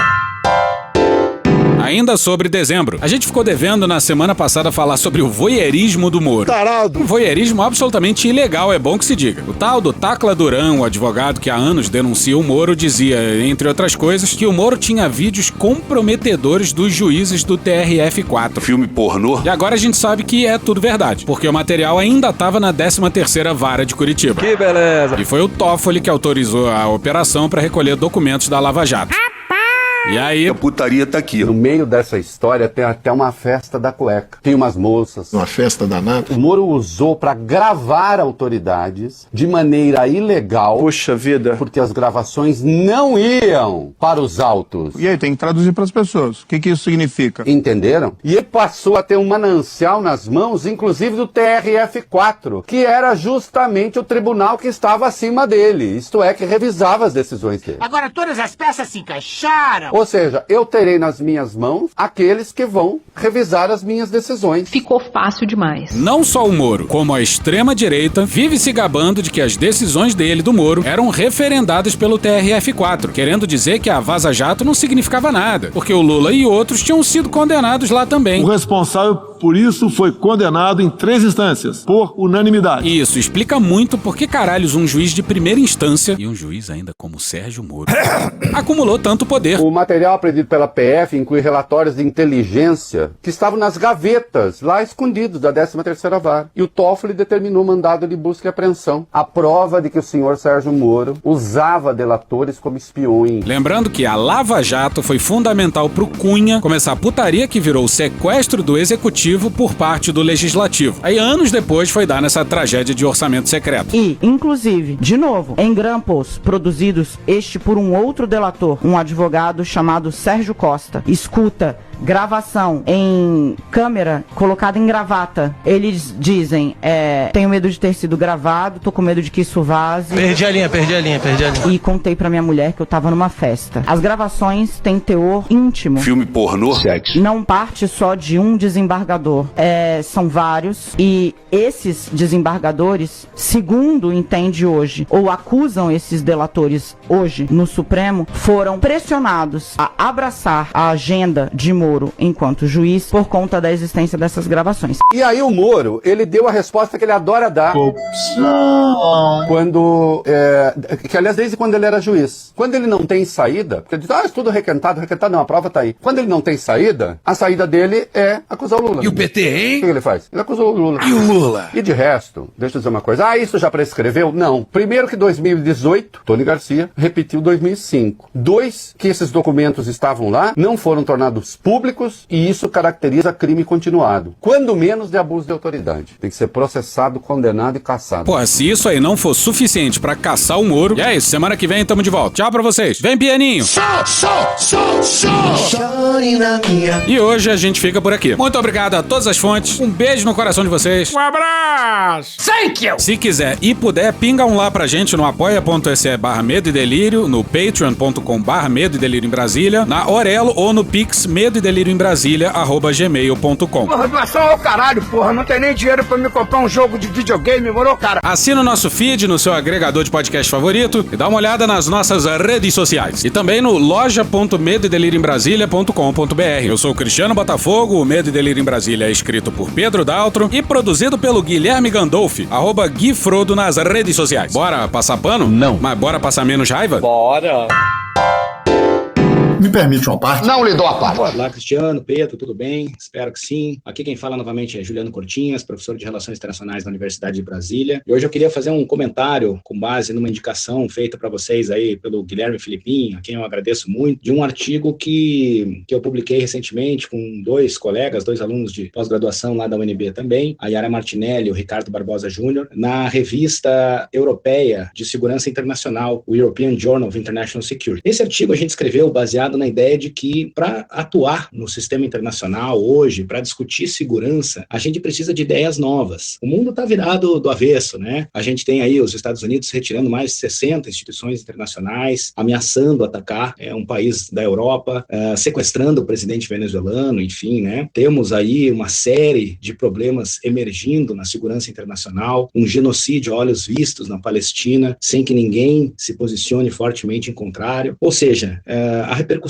[SPEAKER 3] Ainda sobre dezembro, a gente ficou devendo na semana passada falar sobre o voyeurismo do Moro.
[SPEAKER 9] Tarado!
[SPEAKER 3] Um voyeurismo absolutamente ilegal, é bom que se diga. O tal do Tacla Duran, o advogado que há anos denuncia o Moro, dizia, entre outras coisas, que o Moro tinha vídeos comprometedores dos juízes do TRF4.
[SPEAKER 9] Filme pornô?
[SPEAKER 3] E agora a gente sabe que é tudo verdade, porque o material ainda estava na 13ª Vara de Curitiba.
[SPEAKER 6] Que beleza!
[SPEAKER 3] E foi o Toffoli que autorizou a operação para recolher documentos da Lava Jato. E aí?
[SPEAKER 9] A putaria tá aqui.
[SPEAKER 1] No meio dessa história tem até uma festa da cueca. Tem umas moças.
[SPEAKER 9] Uma festa danada?
[SPEAKER 1] O Moro usou pra gravar autoridades de maneira ilegal.
[SPEAKER 6] Poxa vida.
[SPEAKER 1] Porque as gravações não iam para os autos.
[SPEAKER 6] E aí, tem que traduzir pras pessoas. O que isso significa?
[SPEAKER 1] Entenderam? E ele passou a ter um manancial nas mãos, inclusive do TRF4, que era justamente o tribunal que estava acima dele. Isto é, que revisava as decisões dele.
[SPEAKER 14] Agora todas as peças se encaixaram.
[SPEAKER 1] Ou seja, eu terei nas minhas mãos aqueles que vão revisar as minhas decisões.
[SPEAKER 7] Ficou fácil demais.
[SPEAKER 3] Não só o Moro, como a extrema-direita vive se gabando de que as decisões dele, do Moro, eram referendadas pelo TRF4, querendo dizer que a Vaza Jato não significava nada, porque o Lula e outros tinham sido condenados lá também.
[SPEAKER 4] O responsável por isso foi condenado em 3 instâncias, por unanimidade.
[SPEAKER 3] Isso explica muito por que caralhos um juiz de primeira instância, e um juiz ainda como Sérgio Moro, acumulou tanto poder.
[SPEAKER 1] O material apreendido pela PF inclui relatórios de inteligência que estavam nas gavetas, lá escondidos, da 13ª Vara. E o Toffoli determinou mandado de busca e apreensão. A prova de que o senhor Sérgio Moro usava delatores como espiões.
[SPEAKER 3] Lembrando que a Lava Jato foi fundamental pro Cunha começar a putaria que virou o sequestro do executivo por parte do legislativo. Aí anos depois foi dar nessa tragédia de orçamento secreto.
[SPEAKER 7] E, inclusive, de novo, em grampos produzidos por um outro delator, um advogado chamado Sérgio Costa, escuta gravação em câmera colocada em gravata. Eles dizem, tenho medo de ter sido gravado, tô com medo de que isso vaze.
[SPEAKER 10] Perdi a linha.
[SPEAKER 7] E contei pra minha mulher que eu tava numa festa. As gravações têm teor íntimo.
[SPEAKER 11] Filme pornô? Sexo.
[SPEAKER 7] Não parte só de um desembargador. São vários. E esses desembargadores, segundo entende hoje, ou acusam esses delatores hoje no Supremo, foram pressionados a abraçar a agenda de Moro enquanto juiz por conta da existência dessas gravações.
[SPEAKER 1] E aí o Moro, ele deu a resposta que ele adora dar. Quando, que aliás desde quando ele era juiz. Quando ele não tem saída, porque ele diz, tudo requentado, não, a prova tá aí. Quando ele não tem saída, a saída dele é acusar o Lula.
[SPEAKER 11] E o PT, hein?
[SPEAKER 1] O que ele faz? Ele acusou o Lula.
[SPEAKER 11] E o Lula?
[SPEAKER 1] E de resto, deixa eu dizer uma coisa, isso já prescreveu? Não. Primeiro que 2018, Tony Garcia repetiu 2005. 2, que esses documentos estavam lá, não foram tornados públicos e isso caracteriza crime continuado. Quando menos de abuso de autoridade. Tem que ser processado, condenado e cassado.
[SPEAKER 3] Porra, se isso aí não for suficiente pra caçar o Moro, e é isso, semana que vem tamo de volta. Tchau pra vocês. Vem, pianinho. E hoje a gente fica por aqui. Muito obrigado a todas as fontes. Um beijo no coração de vocês. Um abraço. Thank you. Se quiser e puder, pinga um lá pra gente no apoia.se/Medo e Delírio, no patreon.com/Medo e Delírio em Brasília, na Orelo ou no Pix Medo e Delírio em Brasília @gmail.com.
[SPEAKER 14] Porra, doação ao caralho, porra. Não tem nem dinheiro pra me comprar um jogo de videogame, moro, cara?
[SPEAKER 3] Assina o nosso feed no seu agregador de podcast favorito e dá uma olhada nas nossas redes sociais. E também no loja.medoedelirioembrasilha.com.br. Eu sou o Cristiano Botafogo, o Medo e Delírio em Brasília é escrito por Pedro Daltro e produzido pelo Guilherme Gandolfi, @GuiFrodo nas redes sociais. Bora passar pano? Não. Mas bora passar menos raiva?
[SPEAKER 14] Bora.
[SPEAKER 9] Me permite uma parte?
[SPEAKER 11] Não lhe dou a parte.
[SPEAKER 18] Olá, Cristiano, Pedro, tudo bem? Espero que sim. Aqui quem fala novamente é Juliano Cortinhas, professor de Relações Internacionais da Universidade de Brasília. E hoje eu queria fazer um comentário com base numa indicação feita para vocês aí pelo Guilherme Filipim, a quem eu agradeço muito, de um artigo que eu publiquei recentemente com dois alunos de pós-graduação lá da UNB também, a Yara Martinelli e o Ricardo Barbosa Júnior, na revista europeia de segurança internacional, o European Journal of International Security. Esse artigo a gente escreveu baseado na ideia de que, para atuar no sistema internacional hoje, para discutir segurança, a gente precisa de ideias novas. O mundo está virado do avesso, né? A gente tem aí os Estados Unidos retirando mais de 60 instituições internacionais, ameaçando atacar um país da Europa, sequestrando o presidente venezuelano, enfim, né? Temos aí uma série de problemas emergindo na segurança internacional, um genocídio a olhos vistos na Palestina, sem que ninguém se posicione fortemente em contrário. Ou seja, a repercussão,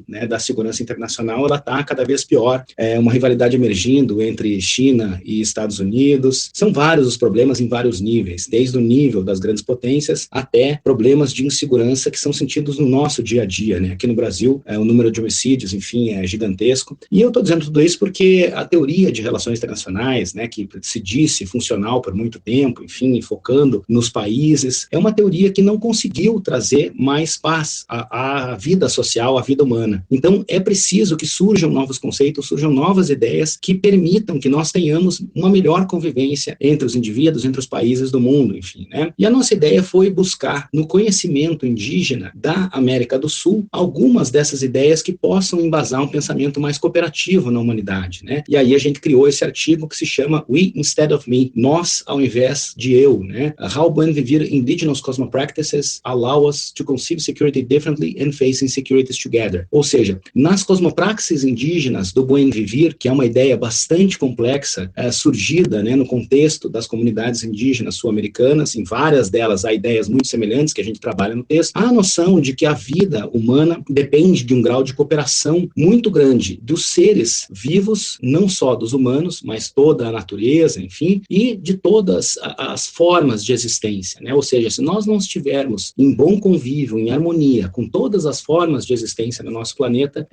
[SPEAKER 18] né, da segurança internacional ela está cada vez pior. Uma rivalidade emergindo entre China e Estados Unidos. São vários os problemas em vários níveis, desde o nível das grandes potências até problemas de insegurança que são sentidos no nosso dia a dia, né? Aqui no Brasil, o número de homicídios, enfim, é gigantesco. E eu estou dizendo tudo isso porque a teoria de relações internacionais, né, que se disse funcional por muito tempo, enfim, focando nos países, é uma teoria que não conseguiu trazer mais paz à vida social, à vida humana. Então, é preciso que surjam novos conceitos, surjam novas ideias que permitam que nós tenhamos uma melhor convivência entre os indivíduos, entre os países do mundo, enfim, né? E a nossa ideia foi buscar no conhecimento indígena da América do Sul algumas dessas ideias que possam embasar um pensamento mais cooperativo na humanidade, né? E aí a gente criou esse artigo que se chama We Instead of Me, nós ao invés de eu, né? How Buen Vivir Indigenous Cosmo Practices Allow Us to Conceive Security Differently and Face Insecurities Together. Ou seja, nas cosmopraxis indígenas do Buen Vivir, que é uma ideia bastante complexa, surgida, né, no contexto das comunidades indígenas sul-americanas, em várias delas há ideias muito semelhantes que a gente trabalha no texto, há a noção de que a vida humana depende de um grau de cooperação muito grande dos seres vivos, não só dos humanos, mas toda a natureza, enfim, e de todas as formas de existência, né? Ou seja, se nós não estivermos em bom convívio, em harmonia com todas as formas de existência existência no nosso planeta,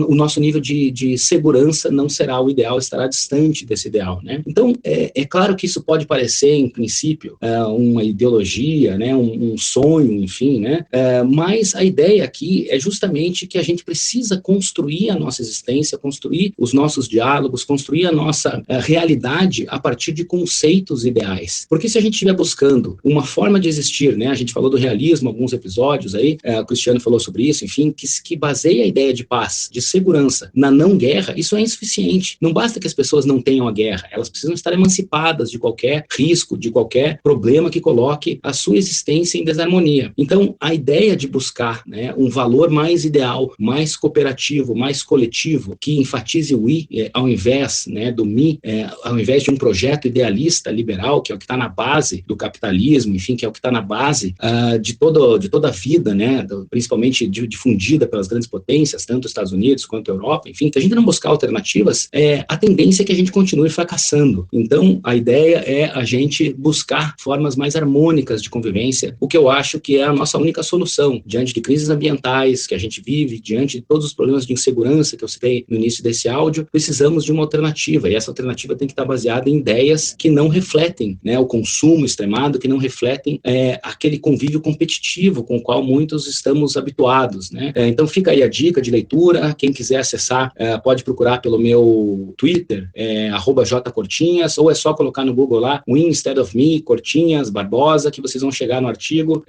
[SPEAKER 18] o nosso nível de segurança não será o ideal, estará distante desse ideal, né? Então, é claro que isso pode parecer, em princípio, uma ideologia, né, um sonho, enfim, né? Mas a ideia aqui é justamente que a gente precisa construir a nossa existência, construir os nossos diálogos, construir a nossa realidade a partir de conceitos ideais. Porque se a gente estiver buscando uma forma de existir, né? A gente falou do realismo, alguns episódios aí, o Cristiano falou sobre isso, enfim, que baseia a ideia de paz, de segurança na não guerra, isso é insuficiente. Não basta que as pessoas não tenham a guerra, elas precisam estar emancipadas de qualquer risco, de qualquer problema que coloque a sua existência em desarmonia. Então, a ideia de buscar, né, um valor mais ideal, mais cooperativo, mais coletivo, que enfatize o I ao invés, né, do mi, ao invés de um projeto idealista, liberal, que é o que está na base do capitalismo, enfim, que é o que está na base de toda a vida, né, principalmente difundida pelas grandes potências, tanto os Estados Unidos quanto a Europa, enfim, se a gente não buscar alternativas, a tendência é que a gente continue fracassando. Então, a ideia é a gente buscar formas mais harmônicas de convivência, o que eu acho que é a nossa única solução diante de crises ambientais que a gente vive, diante de todos os problemas de insegurança que eu citei no início desse áudio. Precisamos de uma alternativa, e essa alternativa tem que estar baseada em ideias que não refletem, né, o consumo extremado, que não refletem aquele convívio competitivo com o qual muitos estamos habituados, né? Então fica aí a dica de leitura, quem quiser acessar pode procurar pelo meu Twitter, @jcortinhas, ou é só colocar no Google lá, Win Instead of Me, Cortinhas, Barbosa, que vocês vão chegar no artigo.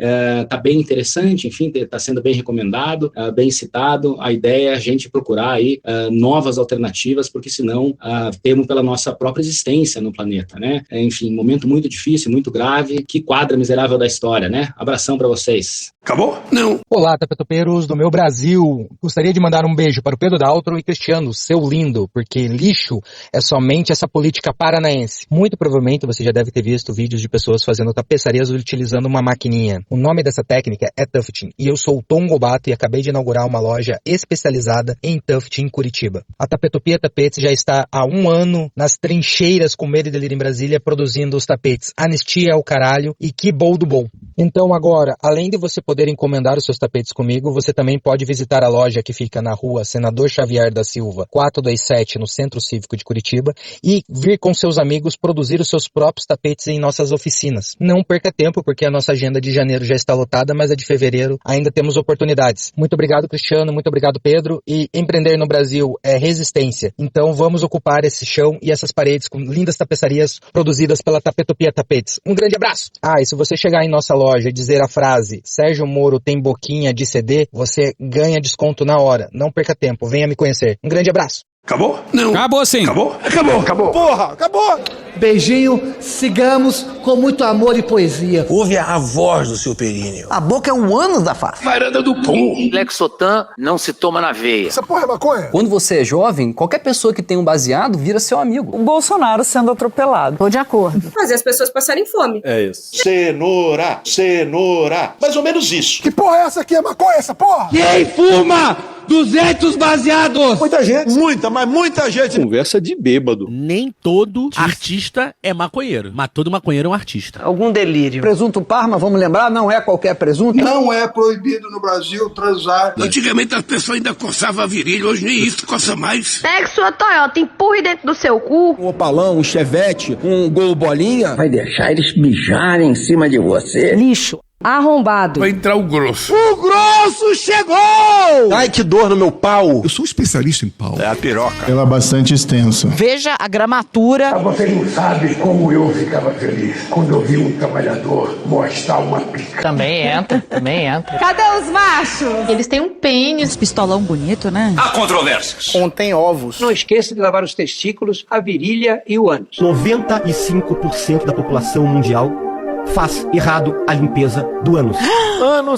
[SPEAKER 18] Tá bem interessante, enfim, tá sendo bem recomendado, bem citado. A ideia é a gente procurar aí novas alternativas, porque senão temos pela nossa própria existência no planeta, né? Enfim, momento muito difícil, muito grave, que quadra miserável da história, né? Abração pra vocês.
[SPEAKER 9] Acabou? Não.
[SPEAKER 5] Olá, tapetopeiros do meu Brasil. Gostaria de mandar um beijo para o Pedro Daltro e Cristiano, seu lindo, porque lixo é somente essa política paranaense. Muito provavelmente você já deve ter visto vídeos de pessoas fazendo tapeçarias utilizando uma maquininha. O nome dessa técnica é tufting e eu sou o Tom Gobato e acabei de inaugurar uma loja especializada em tufting em Curitiba. A Tapetopia Tapetes já está há 1 ano nas trincheiras com Medo e Delírio em Brasília produzindo os tapetes. Anistia ao caralho e que bom do bom. Então agora, além de você poder encomendar os seus tapetes comigo, você também pode visitar a loja que fica na rua Senador Xavier da Silva, 427, no Centro Cívico de Curitiba, e vir com seus amigos produzir os seus próprios tapetes em nossas oficinas. Não perca tempo, porque a nossa agenda de janeiro já está lotada, mas a de fevereiro ainda temos oportunidades. Muito obrigado, Cristiano, muito obrigado, Pedro, e empreender no Brasil é resistência. Então vamos ocupar esse chão e essas paredes com lindas tapeçarias produzidas pela Tapetopia Tapetes. Um grande abraço! E se você chegar em nossa loja e dizer a frase Sérgio Moro tem boquinha de CD, você ganha desconto na hora. Não perca tempo, venha me conhecer. Um grande abraço.
[SPEAKER 9] Acabou? Não.
[SPEAKER 3] Acabou sim.
[SPEAKER 9] Acabou? Acabou. Acabou.
[SPEAKER 4] Porra, acabou!
[SPEAKER 10] Beijinho, sigamos com muito amor e poesia.
[SPEAKER 11] Ouve a voz do seu períneo.
[SPEAKER 10] A boca é um ânus da face.
[SPEAKER 9] Varanda do pum.
[SPEAKER 11] Lexotan não se toma na veia.
[SPEAKER 4] Essa porra é maconha?
[SPEAKER 13] Quando você é jovem, qualquer pessoa que tem um baseado vira seu amigo.
[SPEAKER 20] O Bolsonaro sendo atropelado.
[SPEAKER 25] Tô de acordo. Fazer as pessoas passarem fome.
[SPEAKER 4] É isso.
[SPEAKER 9] Cenoura. Cenoura. Mais ou menos isso.
[SPEAKER 4] Que porra é essa aqui? É maconha essa porra?
[SPEAKER 10] Quem fuma 200 baseados?
[SPEAKER 4] Muita gente. Mas muita gente.
[SPEAKER 6] Conversa de bêbado.
[SPEAKER 10] Nem todo artista é maconheiro, mas todo maconheiro é um artista.
[SPEAKER 8] Algum delírio.
[SPEAKER 10] Presunto Parma, vamos lembrar, não é qualquer presunto.
[SPEAKER 9] Não é proibido no Brasil transar. Antigamente as pessoas ainda coçavam a virilha, hoje nem isso coça mais.
[SPEAKER 25] Pegue sua Toyota, empurre dentro do seu cu.
[SPEAKER 10] Um Opalão, um Chevette, um Gol Bolinha.
[SPEAKER 11] Vai deixar eles mijarem em cima de você.
[SPEAKER 25] Lixo. Arrombado.
[SPEAKER 9] Vai entrar o grosso.
[SPEAKER 10] O grosso chegou!
[SPEAKER 6] Ai, que dor no meu pau.
[SPEAKER 9] Eu sou especialista em pau.
[SPEAKER 6] É a piroca.
[SPEAKER 4] Ela é bastante extensa.
[SPEAKER 7] Veja a gramatura.
[SPEAKER 9] Você não sabe como eu ficava feliz quando eu vi um trabalhador mostrar uma pica.
[SPEAKER 8] Também entra.
[SPEAKER 25] Cadê os machos? Eles têm um pênis.
[SPEAKER 7] Pistolão bonito, né?
[SPEAKER 11] Há controvérsias.
[SPEAKER 10] Contém ovos.
[SPEAKER 11] Não esqueça de lavar os testículos, a virilha e o ânus.
[SPEAKER 10] 95% da população mundial faz errado a limpeza do ânus.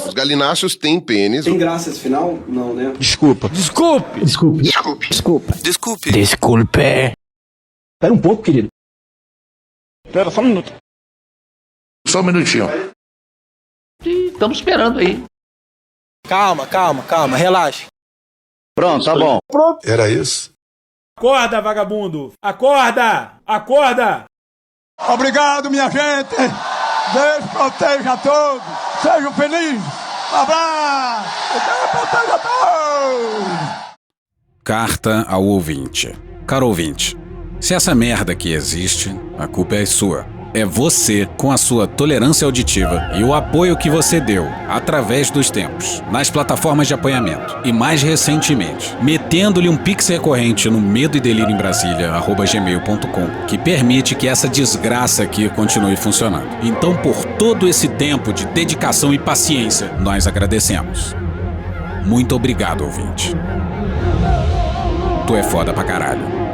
[SPEAKER 9] Os galináceos têm pênis.
[SPEAKER 6] Tem graça esse final? Não, né?
[SPEAKER 10] Desculpe. Espera um pouco, querido.
[SPEAKER 6] Espera só um minuto.
[SPEAKER 9] Só um minutinho.
[SPEAKER 11] Estamos esperando aí.
[SPEAKER 10] Calma, relaxa.
[SPEAKER 11] Pronto, tá bom.
[SPEAKER 9] Era isso?
[SPEAKER 4] Acorda, vagabundo! Acorda! Acorda! Obrigado, minha gente! Deus proteja a todos! Sejam felizes! Um abraço!
[SPEAKER 3] Carta ao ouvinte. Caro ouvinte, se essa merda aqui existe, a culpa é sua. É você, com a sua tolerância auditiva e o apoio que você deu, através dos tempos, nas plataformas de apoiamento e, mais recentemente, metendo-lhe um pix recorrente no medo e delírio em Brasília@gmail.com, que permite que essa desgraça aqui continue funcionando. Então, por todo esse tempo de dedicação e paciência, nós agradecemos. Muito obrigado, ouvinte. Tu é foda pra caralho.